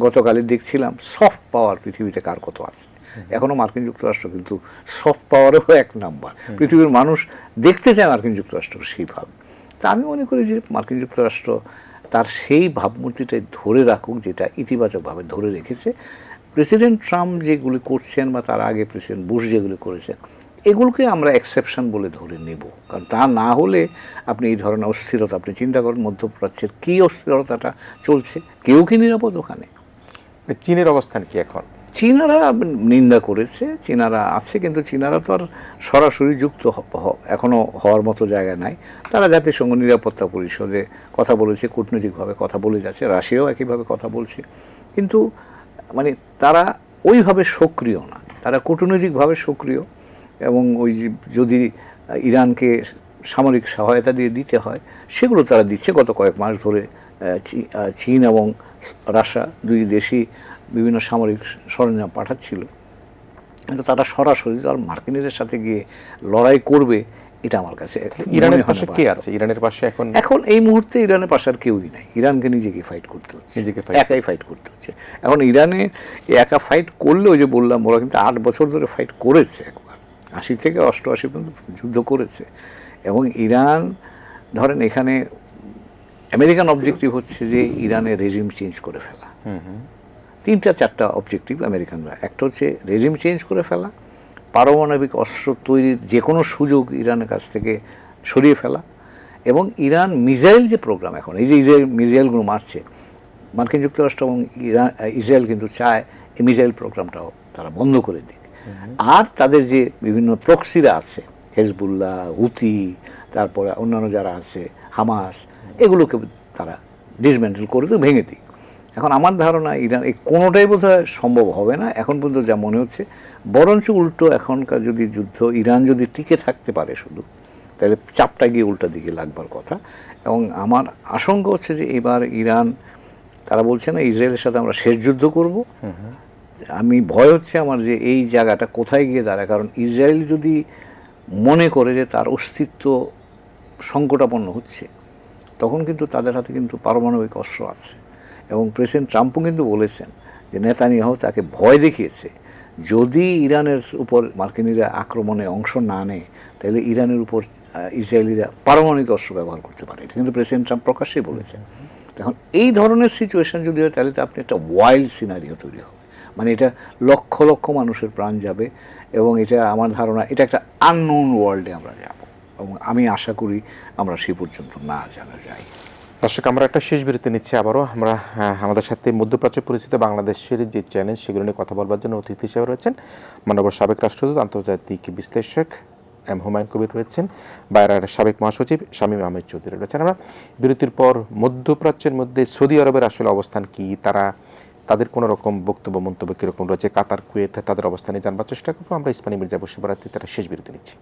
গতকালই দেখছিলাম সফট পাওয়ার পৃথিবীতে কার কত আছে। এখনও মার্কিন যুক্তরাষ্ট্র কিন্তু সফট পাওয়ারেও 1 নাম্বার। পৃথিবীর মানুষ দেখতে চায় মার্কিন যুক্তরাষ্ট্র সেইভাবে। তা আমি মনে করি যে মার্কিন যুক্তরাষ্ট্র তার সেই ভাবমূর্তিটাই ধরে রাখুক, যেটা ইতিবাচকভাবে ধরে রেখেছে। প্রেসিডেন্ট ট্রাম্প যেগুলি করছেন বা তার আগে প্রেসিডেন্ট বুশ যেগুলি করেছেন, এগুলোকে আমরা এক্সেপশন বলে ধরে নেব। কারণ তা না হলে আপনি এই ধরনের অস্থিরতা, আপনি চিন্তা করেন মধ্যপ্রাচ্যের কী অস্থিরতাটা চলছে, কেউ কি নিরাপদ ওখানে? চীনের অবস্থান কি এখন? চীনারা নিন্দা করেছে, চীনারা আছে, কিন্তু চীনারা তো আর সরাসরি যুক্ত এখনও হওয়ার মতো জায়গা নাই। তারা জাতিসংঘ নিরাপত্তা পরিষদে কথা বলেছে, কূটনৈতিকভাবে কথা বলে যাচ্ছে, রাশিয়াও একইভাবে কথা বলছে, কিন্তু মানে তারা ওইভাবে সক্রিয় না, তারা কূটনৈতিকভাবে সক্রিয়। এবং ওই যদি ইরানকে সামরিক সহায়তা দিতে হয়, সেগুলো তারা দিচ্ছে। গত কয়েক মাস ধরে চীন এবং রাশিয়া দুই দেশই বিভিন্ন সামরিক সরঞ্জাম পাঠাচ্ছিল, কিন্তু তারা সরাসরি আর মার্কিনীদের সাথে গিয়ে লড়াই করবে এটা আমার কাছে। ইরানের পাশে কে আছে? ইরানের পাশে এখন এই মুহূর্তে ইরানের পাশে আর কেউই নাই। ইরানকে নিজেকে ফাইট করতে হচ্ছে, একাই ফাইট করতে হচ্ছে। এখন ইরানে একা ফাইট করলে, ওই যে বললাম, ওরা কিন্তু 8 বছর ধরে ফাইট করেছে, একবার 80 থেকে 88 পর্যন্ত যুদ্ধ করেছে। এবং ইরান ধরেন এখানে আমেরিকান অবজেক্টিভ হচ্ছে যে ইরানের রেজিম চেঞ্জ করে ফেলা। 3-4টা অবজেক্টিভ আমেরিকানরা। একটা হচ্ছে রেজিম চেঞ্জ করে ফেলা, পারমাণবিক অস্ত্র তৈরির যে কোনো সুযোগ ইরানের কাছ থেকে সরিয়ে ফেলা, এবং ইরান মিসাইল যে প্রোগ্রাম এখন, এই যে মিসাইলগুলো মারছে, মার্কিন যুক্তরাষ্ট্র এবং ইসরায়েল কিন্তু চায় এই মিসাইল প্রোগ্রামটাও তারা বন্ধ করে দিক। আর তাদের যে বিভিন্ন প্রক্সিরা আছে, হেজবুল্লাহ, হুতি, তারপরে অন্যান্য যারা আছে, হামাস, এগুলোকে তারা ডিসমেন্টেল করে তো ভেঙে দিক। এখন আমার ধারণা ইরান এই কোনোটাই বোধহয় সম্ভব হবে না এখন পর্যন্ত যা মনে হচ্ছে। বরঞ্চ উল্টো এখনকার যদি যুদ্ধ ইরান যদি টিকে থাকতে পারে শুধু, তাহলে চাপটা গিয়ে উল্টা দিকে লাগবার কথা। এবং আমার আশঙ্কা হচ্ছে যে এবার ইরান তারা বলছে না ইসরায়েলের সাথে আমরা শেষ যুদ্ধ করব। আমি ভয় হচ্ছে আমার যে এই জায়গাটা কোথায় গিয়ে দাঁড়ায়, কারণ ইসরায়েল যদি মনে করে যে তার অস্তিত্ব সংকটাপন্ন হচ্ছে, তখন কিন্তু তাদের হাতে কিন্তু পারমাণবিক অস্ত্র আছে। এবং প্রেসিডেন্ট ট্রাম্পও কিন্তু বলেছেন যে নেতানিয়াহু তাকে ভয় দেখিয়েছে, যদি ইরানের উপর মার্কিনিরা আক্রমণে অংশ না নেয় তাহলে ইরানের উপর ইসরায়েলিরা পারমাণবিক অস্ত্র ব্যবহার করতে পারে। এটা কিন্তু প্রেসিডেন্ট ট্রাম্প প্রকাশ্যেই বলেছেন। এখন এই ধরনের সিচুয়েশন যদি হয় তাহলে তো আপনি একটা ওয়াইল্ড সিনারিও তৈরি হবে, মানে এটা লক্ষ লক্ষ মানুষের প্রাণ যাবে, এবং এটা আমার ধারণা এটা একটা আননোন ওয়ার্ল্ডে আমরা যাব, এবং আমি আশা করি আমরা সে পর্যন্ত না জানা যাই। দর্শক, আমরা একটা শেষ বিরতি নিচ্ছি। আবারও আমরা আমাদের সাথে মধ্যপ্রাচ্যে পরিচিত বাংলাদেশের যে চ্যালেঞ্জ সেগুলো নিয়ে কথা বলবার জন্য অতিথি হিসেবে রয়েছেন মাননীয় সাবেক রাষ্ট্রদূত আন্তর্জাতিক বিশ্লেষক এম হুমায়ুন কবির রয়েছেন, বাইরের সাবেক মহাসচিব শামীম আহমেদ চৌধুরী রয়েছেন। আমরা বিরতির পর মধ্যপ্রাচ্যের মধ্যে সৌদি আরবের আসলে অবস্থান কি, তাদের কোনো রকম বক্তব্য মন্তব্য কীরকম রয়েছে, কাতার কুয়েত তাদের অবস্থানে জানবার চেষ্টা করবো। আমরা ইসমানী মির্জা বশিবরাতে তারা শেষ বিরতি নিচ্ছি।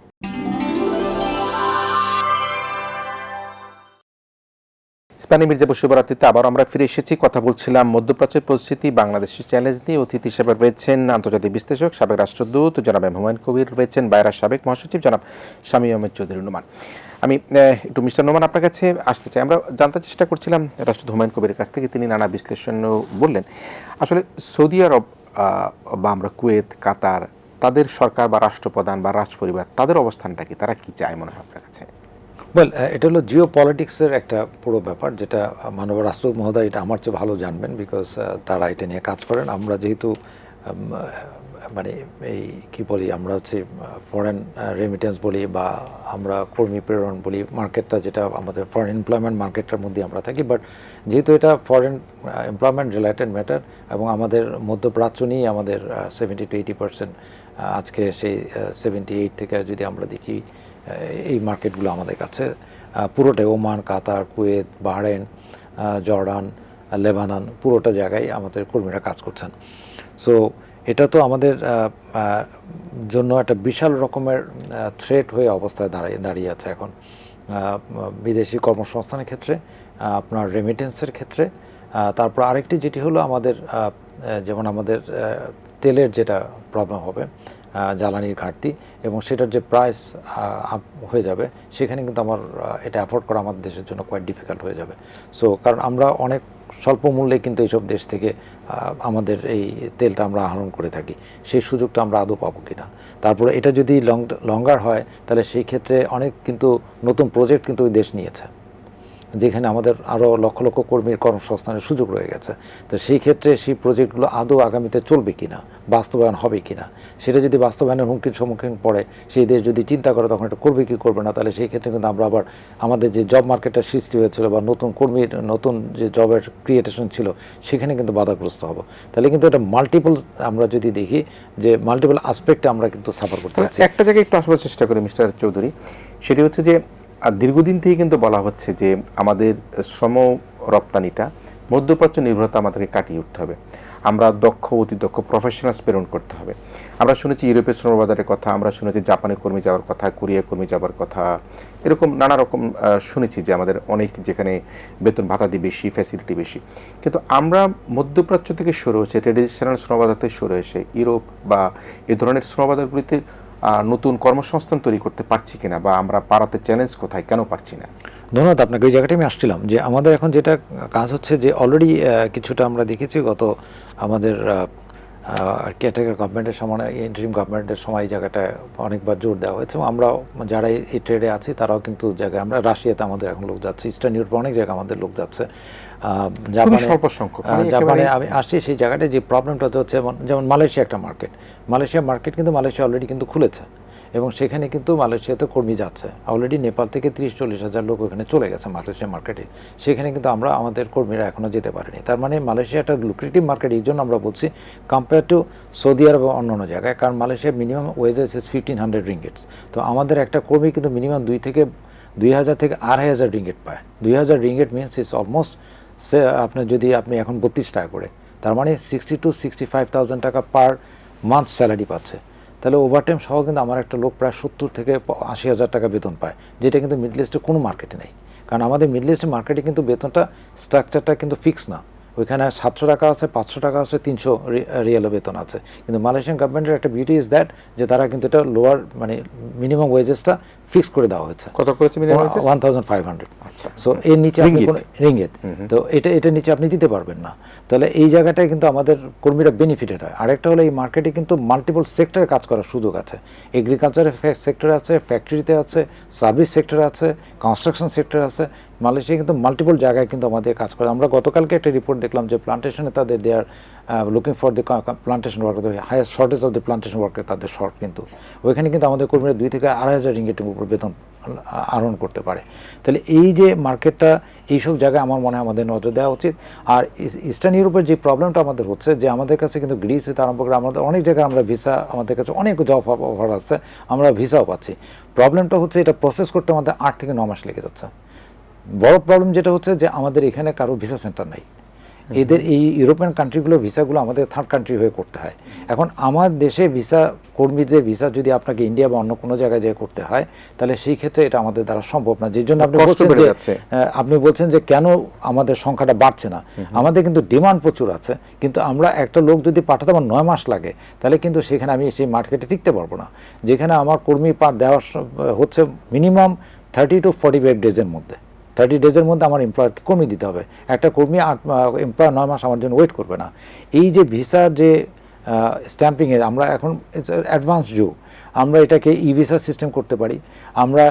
ইসমানী মির্জা বশিবরাতে আবার আমরা ফিরে এসেছি। কথা বলছিলাম মধ্যপ্রাচ্যের পরিস্থিতি, বাংলাদেশের চ্যালেঞ্জ নিয়ে। অতিথি হিসেবে রয়েছেন আন্তর্জাতিক বিশ্লেষক সাবেক রাষ্ট্রদূত জনাব এম হুমায়ুন কবির, রয়েছেন বাইরের সাবেক মহাসচিব জনাব শামীম আহমেদ চৌধুরী নোমান। আমি একটু মিস্টার নোমান আপনার কাছে আসতে চাই। আমরা জানতে চেষ্টা করছিলাম রাষ্ট্রদূত হুমায়ুন কবিরের কাছ থেকে, তিনি নানা বিশ্লেষণ বললেন। আসলে সৌদি আরব বা আমরা কুয়েত, কাতার, তাদের সরকার বা রাষ্ট্রপ্রধান বা রাজপরিবার তাদের অবস্থানটা কি, তারা কি চায় মনে হয় আপনার কাছে? ওয়েল, এটা হলো জিও পলিটিক্সের একটা পুরো ব্যাপার, যেটা মাননীয় রাষ্ট্রদূত মহোদয় এটা আমার চেয়ে ভালো জানবেন, বিকজ তারা এটা নিয়ে কাজ করেন। আমরা যেহেতু মানে এই কি বলি, আমরা হচ্ছে ফরেন রেমিটেন্স বলি বা আমরা কর্মী প্রেরণ বলি, মার্কেটটা যেটা আমাদের ফরেন এমপ্লয়মেন্ট মার্কেটটার মধ্যে আমরা থাকি, বাট যেহেতু এটা ফরেন এমপ্লয়মেন্ট রিলেটেড ম্যাটার এবং আমাদের মধ্যপ্রাচ্য নিয়েই আমাদের 70 to 80% আজকে সেই 78 থেকে যদি আমরা দেখি এই মার্কেটগুলো আমাদের কাছে পুরোটাই ওমান, কাতার, কুয়েত, বাহরাইন, জর্ডান, লেবানন, পুরোটা জায়গায় আমাদের কর্মীরা কাজ করছেন। সো এটা তো আমাদের জন্য একটা বিশাল রকমের থ্রেট হয়ে অবস্থায় দাঁড়িয়ে আছে এখন, বিদেশি কর্মসংস্থানের ক্ষেত্রে, আপনার রেমিটেন্সের ক্ষেত্রে। তারপর আরেকটি যেটি হলো আমাদের যেমন আমাদের তেলের যেটা প্রবলেম হবে, জ্বালানির ঘাটতি, এবং সেটার যে প্রাইস আপ হয়ে যাবে, সেখানে কিন্তু আমার এটা অ্যাফোর্ড করা আমাদের দেশের জন্য কোয়াইট ডিফিকাল্ট হয়ে যাবে। সো কারণ আমরা অনেক স্বল্প মূল্যে কিন্তু এইসব দেশ থেকে আমাদের এই তেলটা আমরা আহরণ করে থাকি, সেই সুযোগটা আমরা আদৌ পাবো কিনা। তারপরে এটা যদি লঙ্গার হয় তাহলে সেই ক্ষেত্রে অনেক কিন্তু নতুন প্রজেক্ট কিন্তু ওই দেশ নিয়েছে, যেখানে আমাদের আরও লক্ষ লক্ষ কর্মীর কর্মসংস্থানের সুযোগ রয়ে গেছে। তো সেই ক্ষেত্রে সেই প্রজেক্টগুলো আদৌ আগামীতে চলবে কিনা, বাস্তবায়ন হবে কিনা, সেটা যদি বাস্তবায়নের হুমকির সম্মুখীন পড়ে, সেই দেশ যদি চিন্তা করে তখন এটা করবে কি করবে না, তাহলে সেই ক্ষেত্রে কিন্তু আমরা আবার আমাদের যে জব মার্কেটের সৃষ্টি হয়েছিল বা নতুন কর্মীর নতুন যে জবের ক্রিয়েটেশন ছিল, সেখানে কিন্তু বাধাগ্রস্ত হব। তাহলে কিন্তু এটা মাল্টিপল, আমরা যদি দেখি যে মাল্টিপল আসপেক্টে আমরা কিন্তু সাফার করতে পারছি। একটা জায়গায় একটু আসবার চেষ্টা করি মিস্টার চৌধুরী, সেটি হচ্ছে যে দীর্ঘদিন থেকে কিন্তু বলা হচ্ছে যে আমাদের শ্রম রপ্তানিটা মধ্যপ্রাচ্য নির্ভরতা আমাদেরকে কাটিয়ে উঠতে হবে, আমরা দক্ষ অতি দক্ষ প্রফেশনালস প্রেরণ করতে হবে। আমরা শুনেছি ইউরোপের শ্রমবাজারের কথা, আমরা শুনেছি জাপানে কর্মী যাওয়ার কথা, কোরিয়া কর্মী যাওয়ার কথা, এরকম নানা রকম শুনেছি যে আমাদের অনেক যেখানে বেতন ভাতাদি বেশি, ফ্যাসিলিটি বেশি। কিন্তু আমরা মধ্যপ্রাচ্য থেকে সরে হচ্ছে ট্রেডিশনাল শ্রমবাজার থেকে সরে এসে ইউরোপ বা এই ধরনের শ্রমবাজারগুলিতে নতুন কর্মসংস্থান তৈরি করতে পারছি কিনা, বা আমরা পাড়াতে চ্যালেঞ্জ কোথায়, কেন পারছি না? ধন্যবাদ আপনাকে। ওই জায়গাটায় আমি আসছিলাম যে আমাদের এখন যেটা কাজ হচ্ছে যে অলরেডি কিছুটা আমরা দেখেছি গত আমাদের কেয়ারটেকার গভর্নমেন্টের সময়, ইন্টারিম গভর্নমেন্টের সময় এই জায়গাটায় অনেকবার জোর দেওয়া হয়েছে, এবং আমরা যারা এই ট্রেডে আছি তারাও কিন্তু জায়গায়, আমরা রাশিয়াতে আমাদের এখন লোক যাচ্ছে, ইস্টার্ন ইউরোপে অনেক জায়গায় আমাদের লোক যাচ্ছে, জাপানে আমি আসছি। সেই জায়গাটায় যে প্রবলেমটা হচ্ছে যেমন মালয়েশিয়া একটা মার্কেট, মার্কেট কিন্তু মালয়েশিয়া অলরেডি কিন্তু খুলেছে, এবং সেখানে কিন্তু মালয়েশিয়াতে কর্মী যাচ্ছে অলরেডি। নেপাল থেকে 30-40 হাজার লোক ওখানে চলে গেছে মালয়েশিয়া মার্কেটে, সেখানে কিন্তু আমাদের কর্মীরা এখনও যেতে পারেনি। তার মানে মালয়েশিয়া একটা লুক্রেটিভ মার্কেট, এই জন্য আমরা বলছি কম্পেয়ার টু সৌদি আরব এবং অন্য জায়গায়, কারণ মালয়েশিয়ার মিনিমাম ওয়েজেস ইজ 1500 রিঙ্গিটস। তো আমাদের একটা কর্মী কিন্তু মিনিমাম 2000 থেকে 2500 রিঙ্গিট পায়। 2000 রিঙ্গিট মিনস ইজ অলমোস্ট আপনার যদি আপনি এখন 32 টাকা করে, তার মানে 60 to 65,000 টাকা পার মান্থ স্যালারি পাচ্ছে। তাহলে ওভারটাইম সহ কিন্তু আমার একটা লোক প্রায় 70 থেকে 80,000 টাকা বেতন পায়, যেটা কিন্তু মিডল ইস্টে কোনো মার্কেটে নেই। কারণ আমাদের মিডল ইস্টের মার্কেটে কিন্তু বেতনটা স্ট্রাকচারটা কিন্তু ফিক্স না, ওইখানে 700 টাকা আছে, 500 টাকা আছে, 300 রিয়ালের বেতন আছে। কিন্তু মালয়েশিয়ান গভর্নমেন্টের একটা বিউটি ইজ দ্যাট যে তারা কিন্তু এটা লোয়ার মানে মিনিমাম ওয়েজেসটা ফিক্স করে দেওয়া হয়েছে। কত করেছে মিনিমাম ওয়েজেস? 1500। আচ্ছা। সো এর নিচে আপনি কোনো রিঙ্গিত, তো এটা নিচে আপনি দিতে পারবেন না। তাহলে এই জায়গাটায় কিন্তু আমাদের কর্মীরা বেনিফিটেড হয়। আরেকটা হলো এই মার্কেটে কিন্তু মাল্টিপল সেক্টরে কাজ করার সুযোগ আছে। এগ্রিকালচারের সেক্টর আছে, ফ্যাক্টরিতে আছে, সার্ভিস সেক্টর আছে, কনস্ট্রাকশন সেক্টর আছে। মালয়েশিয়া কিন্তু মাল্টিপল জায়গায় কিন্তু আমাদের কাজ করে। আমরা গতকালকে একটা রিপোর্ট দেখলাম যে প্লান্টেশনে তাদের they are looking for the plantation worker, highest shortage of the plantation worker তাদের শর্ট, কিন্তু ওইখানে কিন্তু আমাদের কর্মীরা 2 থেকে 2500 রিঙ্গিটের উপর বেতন আহরণ করতে পারে। তাহলে এই যে মার্কেটটা, এইসব জায়গায় আমার মনে হয় আমাদের নজর দেওয়া উচিত। আর ইস্টার্ন ইউরোপের যে প্রবলেমটা আমাদের হচ্ছে যে আমাদের কাছে কিন্তু গ্রিস হতে আরম্ভ করে আমাদের অনেক জায়গায় আমরা ভিসা, আমাদের কাছে অনেক জব অফার আছে, আমরা ভিসাও পাচ্ছি। প্রবলেমটা হচ্ছে এটা প্রসেস করতে আমাদের 8 থেকে 9 মাস লেগে যাচ্ছে। বড় প্রবলেম যেটা হচ্ছে যে আমাদের এখানে কারো ভিসা সেন্টার নাই। এদের এই ইউরোপিয়ান কান্ট্রিগুলো ভিসাগুলো আমাদের থার্ড কান্ট্রি হয়ে করতে হয়। এখন আমার দেশে ভিসা কর্মীদের ভিসা যদি আপনাকে ইন্ডিয়া বা অন্য কোনো জায়গায় যেয়ে করতে হয়, তাহলে সেই ক্ষেত্রে এটা আমাদের দ্বারা সম্ভব না। যে জন্য আপনি বলছেন যে কেন আমাদের সংখ্যাটা বাড়ছে না। আমাদের কিন্তু ডিমান্ড প্রচুর আছে, কিন্তু আমরা একটা লোক যদি পাঠাতে আমার 9 মাস লাগে, তাহলে কিন্তু সেখানে আমি সেই মার্কেটে টিকতে পারবো না। যেখানে আমার কর্মী দেওয়া হচ্ছে মিনিমাম 30 to 45 ডেজের মধ্যে। 30 ডেজের মধ্যে আমার এমপ্লয়ারকে কমিয়ে দিতে হবে। একটা কর্মী এমপ্লয়ার 9 মাস আমার জন্য ওয়েট করবে না। এই যে ভিসার যে স্ট্যাম্পিংয়ের, আমরা এখন অ্যাডভান্স যুগ, আমরা এটাকে ই ভিসা সিস্টেম করতে পারি। আমরা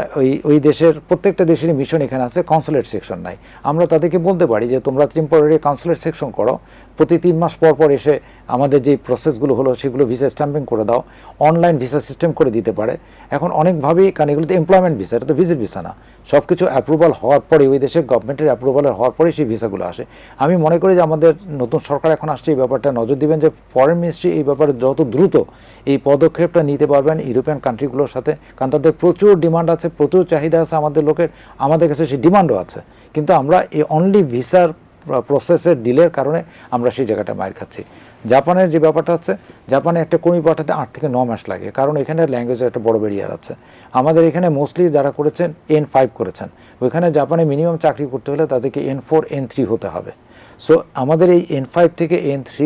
ওই দেশের প্রত্যেকটা দেশেরই মিশন এখানে আছে, কনসুলেট সেকশন নাই। আমরা তাদেরকে বলতে পারি যে তোমরা টেম্পোরারি কনসুলেট সেকশন করো, প্রতি 3 মাস পর পর এসে আমাদের যে প্রসেসগুলো হলো সেগুলো ভিসা স্ট্যাম্পিং করে দাও, অনলাইন ভিসা সিস্টেম করে দিতে পারে। এখন অনেকভাবেই, কারণ এগুলো তো এমপ্লয়মেন্ট ভিসা, এটা তো ভিজিট ভিসা না। সব কিছু অ্যাপ্রুভাল হওয়ার পরে, ওই দেশের গভর্নমেন্টের অ্যাপ্রুভালের হওয়ার পরে সেই ভিসাগুলো আসে। আমি মনে করি যে আমাদের নতুন সরকার এখন আসছে, এই ব্যাপারটা নজর দিবেন যে ফরেন মিনিস্ট্রি এই ব্যাপারে যত দ্রুত এই পদক্ষেপটা নিতে পারবেন ইউরোপিয়ান কান্ট্রিগুলোর সাথে, কারণ তাদের প্রচুর ডিমান্ড আছে, প্রচুর চাহিদা আছে আমাদের লোকের, আমাদের কাছে সেই ডিমান্ডও আছে। কিন্তু আমরা এই অনলি ভিসার প্রসেসের ডিলের কারণে আমরা সেই জায়গাটা মার খাচ্ছি। জাপানের যে ব্যাপারটা আছে, জাপানে একটা কর্মী পাঠাতে 8 থেকে 9 মাস লাগে, কারণ এখানে ল্যাঙ্গুয়েজের একটা বড় ব্যারিয়ার আছে। আমাদের এখানে মোস্টলি যারা করেছেন N5 করেছেন, ওইখানে জাপানে মিনিমাম চাকরি করতে হলে তাদেরকে N4 N3 হতে হবে। সো আমাদের এই N5 থেকে N3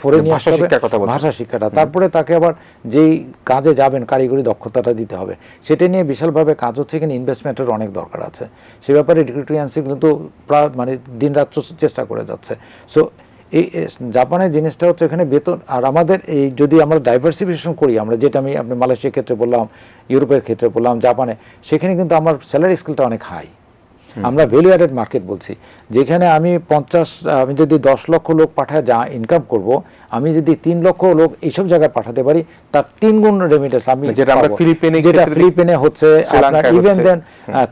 4-এ নিয়ে আসতে হবে ভাষা শিক্ষাটা। তারপরে তাকে আবার যেই কাজে যাবেন কারিগরি দক্ষতাটা দিতে হবে। সেটা নিয়ে বিশালভাবে কাজ হচ্ছে, এখানে ইনভেস্টমেন্টের অনেক দরকার আছে। সে ব্যাপারে রিক্রুটিং এজেন্সি কিন্তু প্রায় মানে দিন রাত চেষ্টা করে যাচ্ছে। সো এই জাপানের জিনিসটা হচ্ছে এখানে বেতন, আর আমাদের এই যদি আমরা ডাইভার্সিফিকেশন করি, আমরা যেটা আপনি মালয়েশিয়ার ক্ষেত্রে বললাম, ইউরোপের ক্ষেত্রে বললাম, জাপানে, সেখানে কিন্তু আমার স্যালারি স্কেলটা অনেক হাই। আমরা ভ্যালু অ্যাডেড মার্কেট বলছি, যেখানে আমি যদি 10 লক্ষ লোক পাঠায় যা ইনকাম করব, আমি যদি 3 লক্ষ লোক এইসব জায়গায় পাঠাতে পারি, তার 3 গুণ রেমিটেন্স আমি, যেটা ফিলিপিনে হচ্ছে, আপনার ইভেন দেন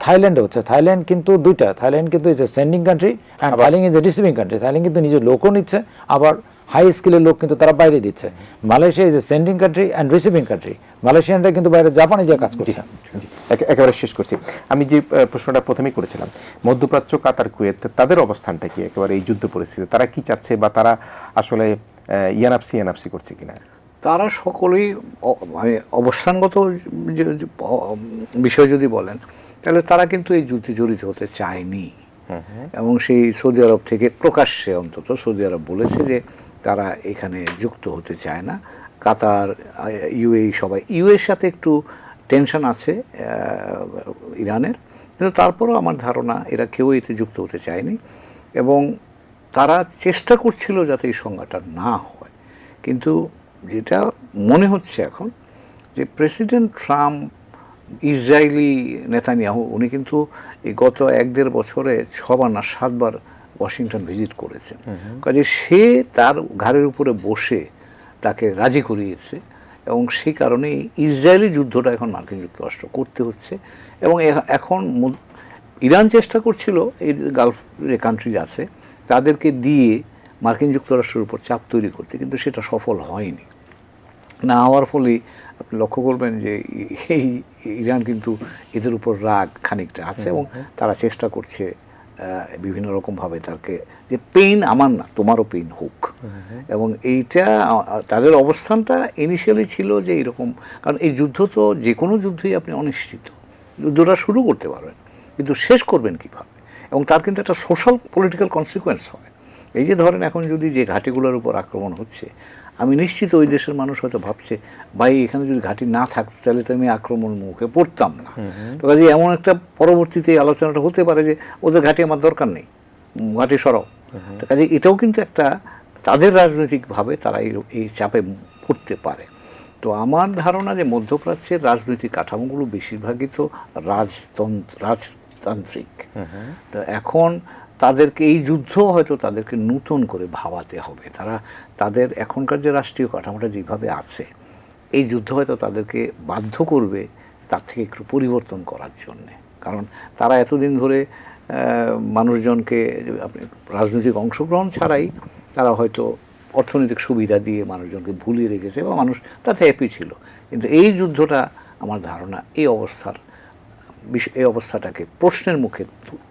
থাইল্যান্ডে হচ্ছে। থাইল্যান্ড কিন্তু দুইটা, থাইল্যান্ড কিন্তু is a sending country and Thailand is a receiving country. Thailand কিন্তু নিজের লোকও নিচ্ছে, আবার হাই স্কিলের লোক কিন্তু তারা বাইরে দিচ্ছে। Malaysia is a sending country and receiving country. মালয়েশিয়ানরা কিন্তু বাইরে জাপানে যে কাজ করছে। একেবারে শেষ করছি, আমি যে প্রশ্নটা প্রথমেই করেছিলাম, মধ্যপ্রাচ্য, কাতার, কুয়েত, তাদের অবস্থানটা কি একেবারে এই যুদ্ধ পরিস্থিতি? তারা কি চাচ্ছে, বা তারা আসলে ইয়ানাপসি করছে কিনা? তারা সকলেই মানে অবস্থানগত বিষয় যদি বলেন, তাহলে তারা কিন্তু এই যুদ্ধে জড়িত হতে চায়নি। এবং সেই সৌদি আরব থেকে প্রকাশ্যে, অন্তত সৌদি আরব বলেছে যে তারা এখানে যুক্ত হতে চায় না। কাতার, ইউএই, সবাই ইউএর সাথে একটু টেনশন আছে ইরানের, কিন্তু তারপরেও আমার ধারণা এরা কেউ এতে যুক্ত হতে চায়নি। এবং তারা চেষ্টা করছিল যাতে এই সংজ্ঞাটা না হয়। কিন্তু যেটা মনে হচ্ছে এখন, যে প্রেসিডেন্ট ট্রাম্প, ইসরায়েলি নেতানিয়াহু, উনি কিন্তু এই গত 1-1.5 বছরে 6বার না 7বার ওয়াশিংটন ভিজিট করেছেন। কাজে সে তার ঘাড়ের উপরে বসে তাকে রাজি করিয়েছে, এবং সেই কারণেই ইসরায়েলি যুদ্ধটা এখন মার্কিন যুক্তরাষ্ট্র করতে হচ্ছে। এবং এখন ইরান চেষ্টা করছিল এই গালফের কান্ট্রিজ আছে তাদেরকে দিয়ে মার্কিন যুক্তরাষ্ট্রের উপর চাপ তৈরি করতে, কিন্তু সেটা সফল হয়নি। না হওয়ার ফলে আপনি লক্ষ্য করবেন যে এই ইরান কিন্তু এদের উপর রাগ খানিকটা আছে, এবং তারা চেষ্টা করছে বিভিন্ন রকমভাবে তাকে, যে পেইন আমার না, তোমারও পেইন হোক। এবং এইটা তাদের অবস্থানটা ইনিশিয়ালি ছিল যে এরকম, কারণ এই যুদ্ধ তো যে কোনো যুদ্ধই আপনি অনিশ্চিত, যুদ্ধটা শুরু করতে পারবেন কিন্তু শেষ করবেন কীভাবে, এবং তার কিন্তু একটা সোশ্যাল পলিটিক্যাল কনসিকুয়েন্স হয়। এই যে ধরেন এখন যদি যে ঘাঁটিগুলোর উপর আক্রমণ হচ্ছে, আমি নিশ্চিত ওই দেশের মানুষ হয়তো ভাবছে ভাই এখানে যদি ঘাঁটি না থাকতো তাহলে তো আমি আক্রমণ মুখে পড়তাম না। তো কাজে এমন একটা পরবর্তীতে এই আলোচনাটা হতে পারে যে ওদের ঘাঁটি আমার দরকার নেই, ঘাঁটি সরাও। তো কাজে এটাও কিন্তু একটা তাদের রাজনৈতিকভাবে তারা এই চাপে পড়তে পারে। তো আমার ধারণা যে মধ্যপ্রাচ্যের রাজনৈতিক কাঠামোগুলো বেশিরভাগই তো রাজতান্ত্রিক। তো এখন তাদেরকে এই যুদ্ধ হয়তো তাদেরকে নতুন করে ভাবাতে হবে। তাদের এখনকার যে রাষ্ট্রীয় কাঠামোটা যেভাবে আছে, এই যুদ্ধ হয়তো তাদেরকে বাধ্য করবে তার থেকে একটু পরিবর্তন করার জন্যে। কারণ তারা এতদিন ধরে মানুষজনকে রাজনৈতিক অংশগ্রহণ ছাড়াই তারা হয়তো অর্থনৈতিক সুবিধা দিয়ে মানুষজনকে ভুলিয়ে রেখেছে বা মানুষ তাতে হ্যাপি ছিল। কিন্তু এই যুদ্ধটা আমার ধারণা এই অবস্থাটাকে প্রশ্নের মুখে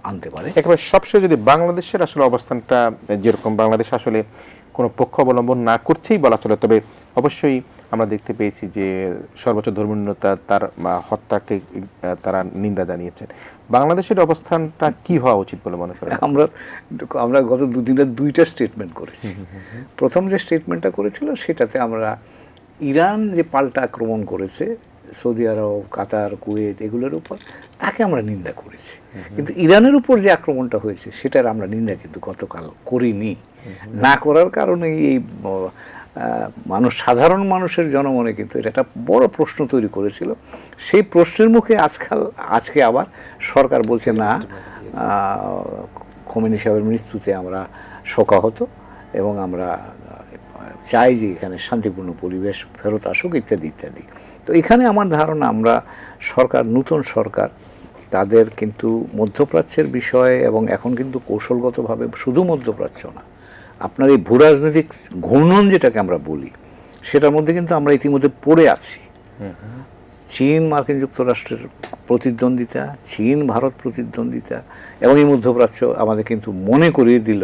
আনতে পারে। একেবারে সবশেষে যদি বাংলাদেশের আসলে অবস্থানটা যেরকম, বাংলাদেশ আসলে কোনো পক্ষ অবলম্বন না করছেই বলা চলে, তবে অবশ্যই আমরা দেখতে পেয়েছি যে সর্বোচ্চ ধর্মীয় নেতা তার হত্যাকে তারা নিন্দা জানিয়েছেন। বাংলাদেশের অবস্থানটা কি হওয়া উচিত বলে মনে করেন? আমরা গত দুদিনের দুইটা স্টেটমেন্ট করেছি। প্রথম যে স্টেটমেন্টটা করেছিল সেটাতে আমরা ইরান যে পাল্টা আক্রমণ করেছে সৌদি আরব, কাতার, কুয়েত এগুলোর উপর, তাকে আমরা নিন্দা করেছি। কিন্তু ইরানের উপর যে আক্রমণটা হয়েছে সেটার আমরা নিন্দা কিন্তু গতকাল করিনি। না করার কারণে এই সাধারণ মানুষের জনমনে কিন্তু এটা একটা বড় প্রশ্ন তৈরি করেছিল। সেই প্রশ্নের মুখে আজকে আবার সরকার বলছে না, খোমেনি সাহেবের মৃত্যুতে আমরা শোকাহত এবং আমরা চাই যে এখানে শান্তিপূর্ণ পরিবেশ ফেরত আসুক ইত্যাদি ইত্যাদি। তো এখানে আমার ধারণা নতুন সরকার তাদের কিন্তু মধ্যপ্রাচ্যের বিষয়ে এবং এখন কিন্তু কৌশলগতভাবে শুধু মধ্যপ্রাচ্য না, আপনার এই ভূরাজনৈতিক ঘূর্ণন যেটাকে আমরা বলি সেটার মধ্যে কিন্তু আমরা ইতিমধ্যে পড়ে আছি। চীন মার্কিন যুক্তরাষ্ট্রের প্রতিদ্বন্দ্বিতা, চীন ভারত প্রতিদ্বন্দ্বিতা এবং এই মধ্যপ্রাচ্য আমাদের কিন্তু মনে করিয়ে দিল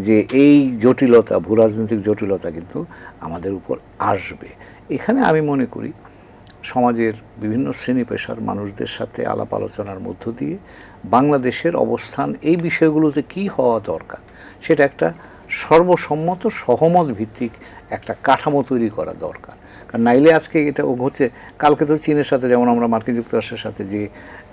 যে এই জটিলতা, ভূরাজনৈতিক জটিলতা কিন্তু আমাদের উপর আসবে। এখানে আমি মনে করি সমাজের বিভিন্ন শ্রেণী পেশার মানুষদের সাথে আলাপ আলোচনার মধ্য দিয়ে বাংলাদেশের অবস্থান এই বিষয়গুলোতে কি হওয়া দরকার সেটা একটা সর্বসম্মত সহমত ভিত্তিক একটা কাঠামো তৈরি করা দরকার। কারণ নাইলে আজকে এটা হচ্ছে, কালকে তো চীনের সাথে যেমন আমরা মার্কিন যুক্তরাষ্ট্রের সাথে যে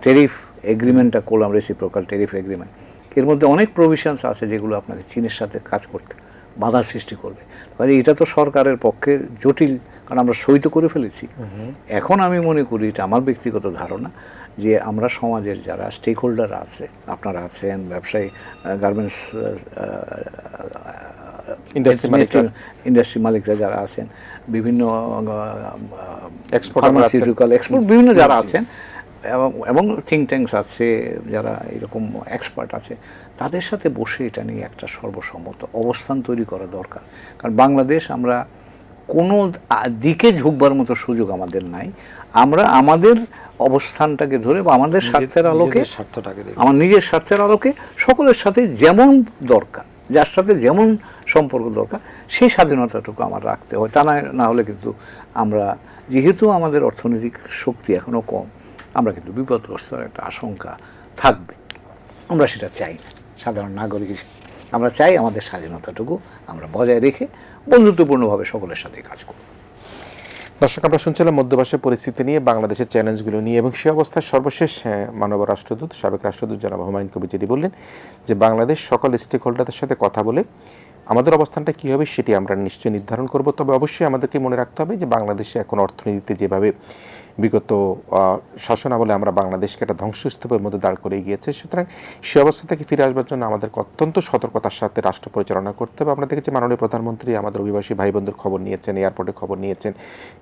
ট্যারিফ এগ্রিমেন্টটা করলাম, রেসিপ্রোকাল ট্যারিফ এগ্রিমেন্ট, এর মধ্যে অনেক প্রভিশনস আছে যেগুলো আপনাকে চীনের সাথে কাজ করতে বাধা সৃষ্টি করবে। কাজে এটা তো সরকারের পক্ষে জটিল, কারণ আমরা সই তো করে ফেলেছি। এখন আমি মনে করি, এটা আমার ব্যক্তিগত ধারণা, যে আমরা সমাজের যারা স্টেক হোল্ডার আছে, আপনারা আছেন, ব্যবসায়ী, গার্মেন্টস ইন্ডাস্ট্রি মালিকরা যারা আছেন, বিভিন্ন ফার্মাসিউটিক্যাল এক্সপোর্ট বিভিন্ন যারা আছেন এবং থিঙ্ক ট্যাঙ্কস আছে যারা এরকম এক্সপার্ট আছে, তাদের সাথে বসে এটা নিয়ে একটা সর্বসম্মত অবস্থান তৈরি করা দরকার। কারণ বাংলাদেশ আমরা কোনো দিকে ঝুঁকবার মতো সুযোগ আমাদের নাই। আমরা আমাদের অবস্থানটাকে ধরে বা আমাদের স্বার্থের আলোকে, আমার নিজের স্বার্থের আলোকে সকলের সাথে যেমন দরকার, যার সাথে যেমন সম্পর্ক দরকার, সেই স্বাধীনতাটুকু আমার রাখতে হয়। তা না হলে কিন্তু আমরা, যেহেতু আমাদের অর্থনৈতিক শক্তি এখনও কম, আমরা কিন্তু বিপদগ্রস্তর একটা আশঙ্কা থাকবে। আমরা সেটা চাই না। সাধারণ নাগরিক হিসেবে আমরা চাই আমাদের স্বাধীনতাটুকু আমরা বজায় রেখে বন্ধুত্বপূর্ণভাবে সকলের সাথে কাজ করব। দর্শক, আমরা শুনছিলাম মধ্যপ্রাচ্যের পরিস্থিতি নিয়ে, বাংলাদেশের চ্যালেঞ্জগুলো নিয়ে, এবং সে অবস্থায় সর্বশেষ মানব রাষ্ট্রদূত, সাবেক রাষ্ট্রদূত জনাব হুমায়ুন কবির যেটি বললেন যে বাংলাদেশ সকল স্টেক হোল্ডারদের সাথে কথা বলে আমাদের অবস্থানটা কী হবে সেটি আমরা নিশ্চয়ই নির্ধারণ করব। তবে অবশ্যই আমাদেরকে মনে রাখতে হবে যে বাংলাদেশে এখন অর্থনীতিতে যেভাবে বিগত শাসনামলে আমরা বাংলাদেশকে একটা ধ্বংসস্তূপের মধ্যে দাঁড় করে গিয়েছে, সুতরাং সে অবস্থা থেকে ফিরে আসবার জন্য আমাদেরকে অত্যন্ত সতর্কতার সাথে রাষ্ট্র পরিচালনা করতে হবে। আমরা দেখেছি মাননীয় প্রধানমন্ত্রী আমাদের অভিবাসী ভাই বোনদের খবর নিয়েছেন, এয়ারপোর্টে খবর নিয়েছেন,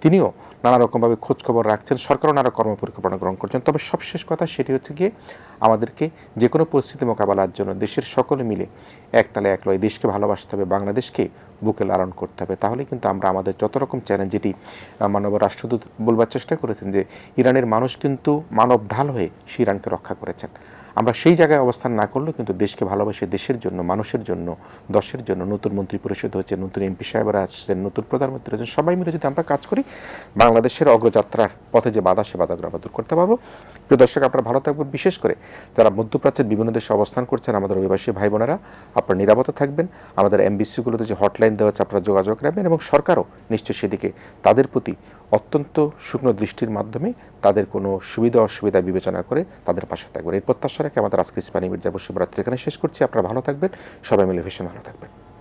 তিনিও নানা রকমভাবে খোঁজ খবর রাখছেন, সরকারও নানা কর্মপরিকল্পনা গ্রহণ করছেন। তবে সবশেষ কথা সেটি হচ্ছে গিয়ে আমাদেরকে যে কোনো পরিস্থিতি মোকাবেলার জন্য দেশের সকলে মিলে একতালে এক লয় দেশকে ভালোবাসতে হবে, বাংলাদেশকে বুকে লালন করতে হবে। তাহলে কিন্তু আমরা আমাদের যত রকম চ্যালেঞ্জ, যেটি মানব রাষ্ট্রদূত বলবার চেষ্টা করেছেন যে ইরানের মানুষ কিন্তু মানব ঢাল হয়ে সে ইরানকে রক্ষা করেছেন, আমরা সেই জায়গায় অবস্থান না করলেও কিন্তু দেশকে ভালোবাসে দেশের জন্য, মানুষের জন্য, দশের জন্য নতুন মন্ত্রী পরিষদ হচ্ছে, নতুন এমপি সাহেবরা আসছেন, নতুন প্রধানমন্ত্রী হচ্ছেন, সবাই মিলে যদি আমরা কাজ করি বাংলাদেশের অগ্রযাত্রার পথে যে বাধা, সে বাধাগুলো আমরা দূর করতে পারবো। প্রিয় দর্শক, আপনারা ভালো থাকবেন। বিশেষ করে যারা মধ্যপ্রাচ্যের বিভিন্ন দেশে অবস্থান করছেন, আমাদের অভিবাসী ভাই বোনেরা, আপনারা নিরাপত্তা থাকবেন। আমাদের এমবিসিগুলোতে যে হটলাইন দেওয়া আছে, আপনারা যোগাযোগ রাখবেন, এবং সরকারও নিশ্চয়ই সেদিকে তাদের প্রতি অত্যন্ত সূক্ষ্ম দৃষ্টির মাধ্যমে তাদের কোনো সুবিধা অসুবিধা বিবেচনা করে তাদের পাশে থাকবেন। এই প্রত্যাশা রেখে আমাদের আজকে ইস্পানি মির্জা বর্ষবরাত্রি এখানে শেষ করছি। আপনারা ভালো থাকবেন, সবাই মিলে ভীষণ ভালো থাকবেন।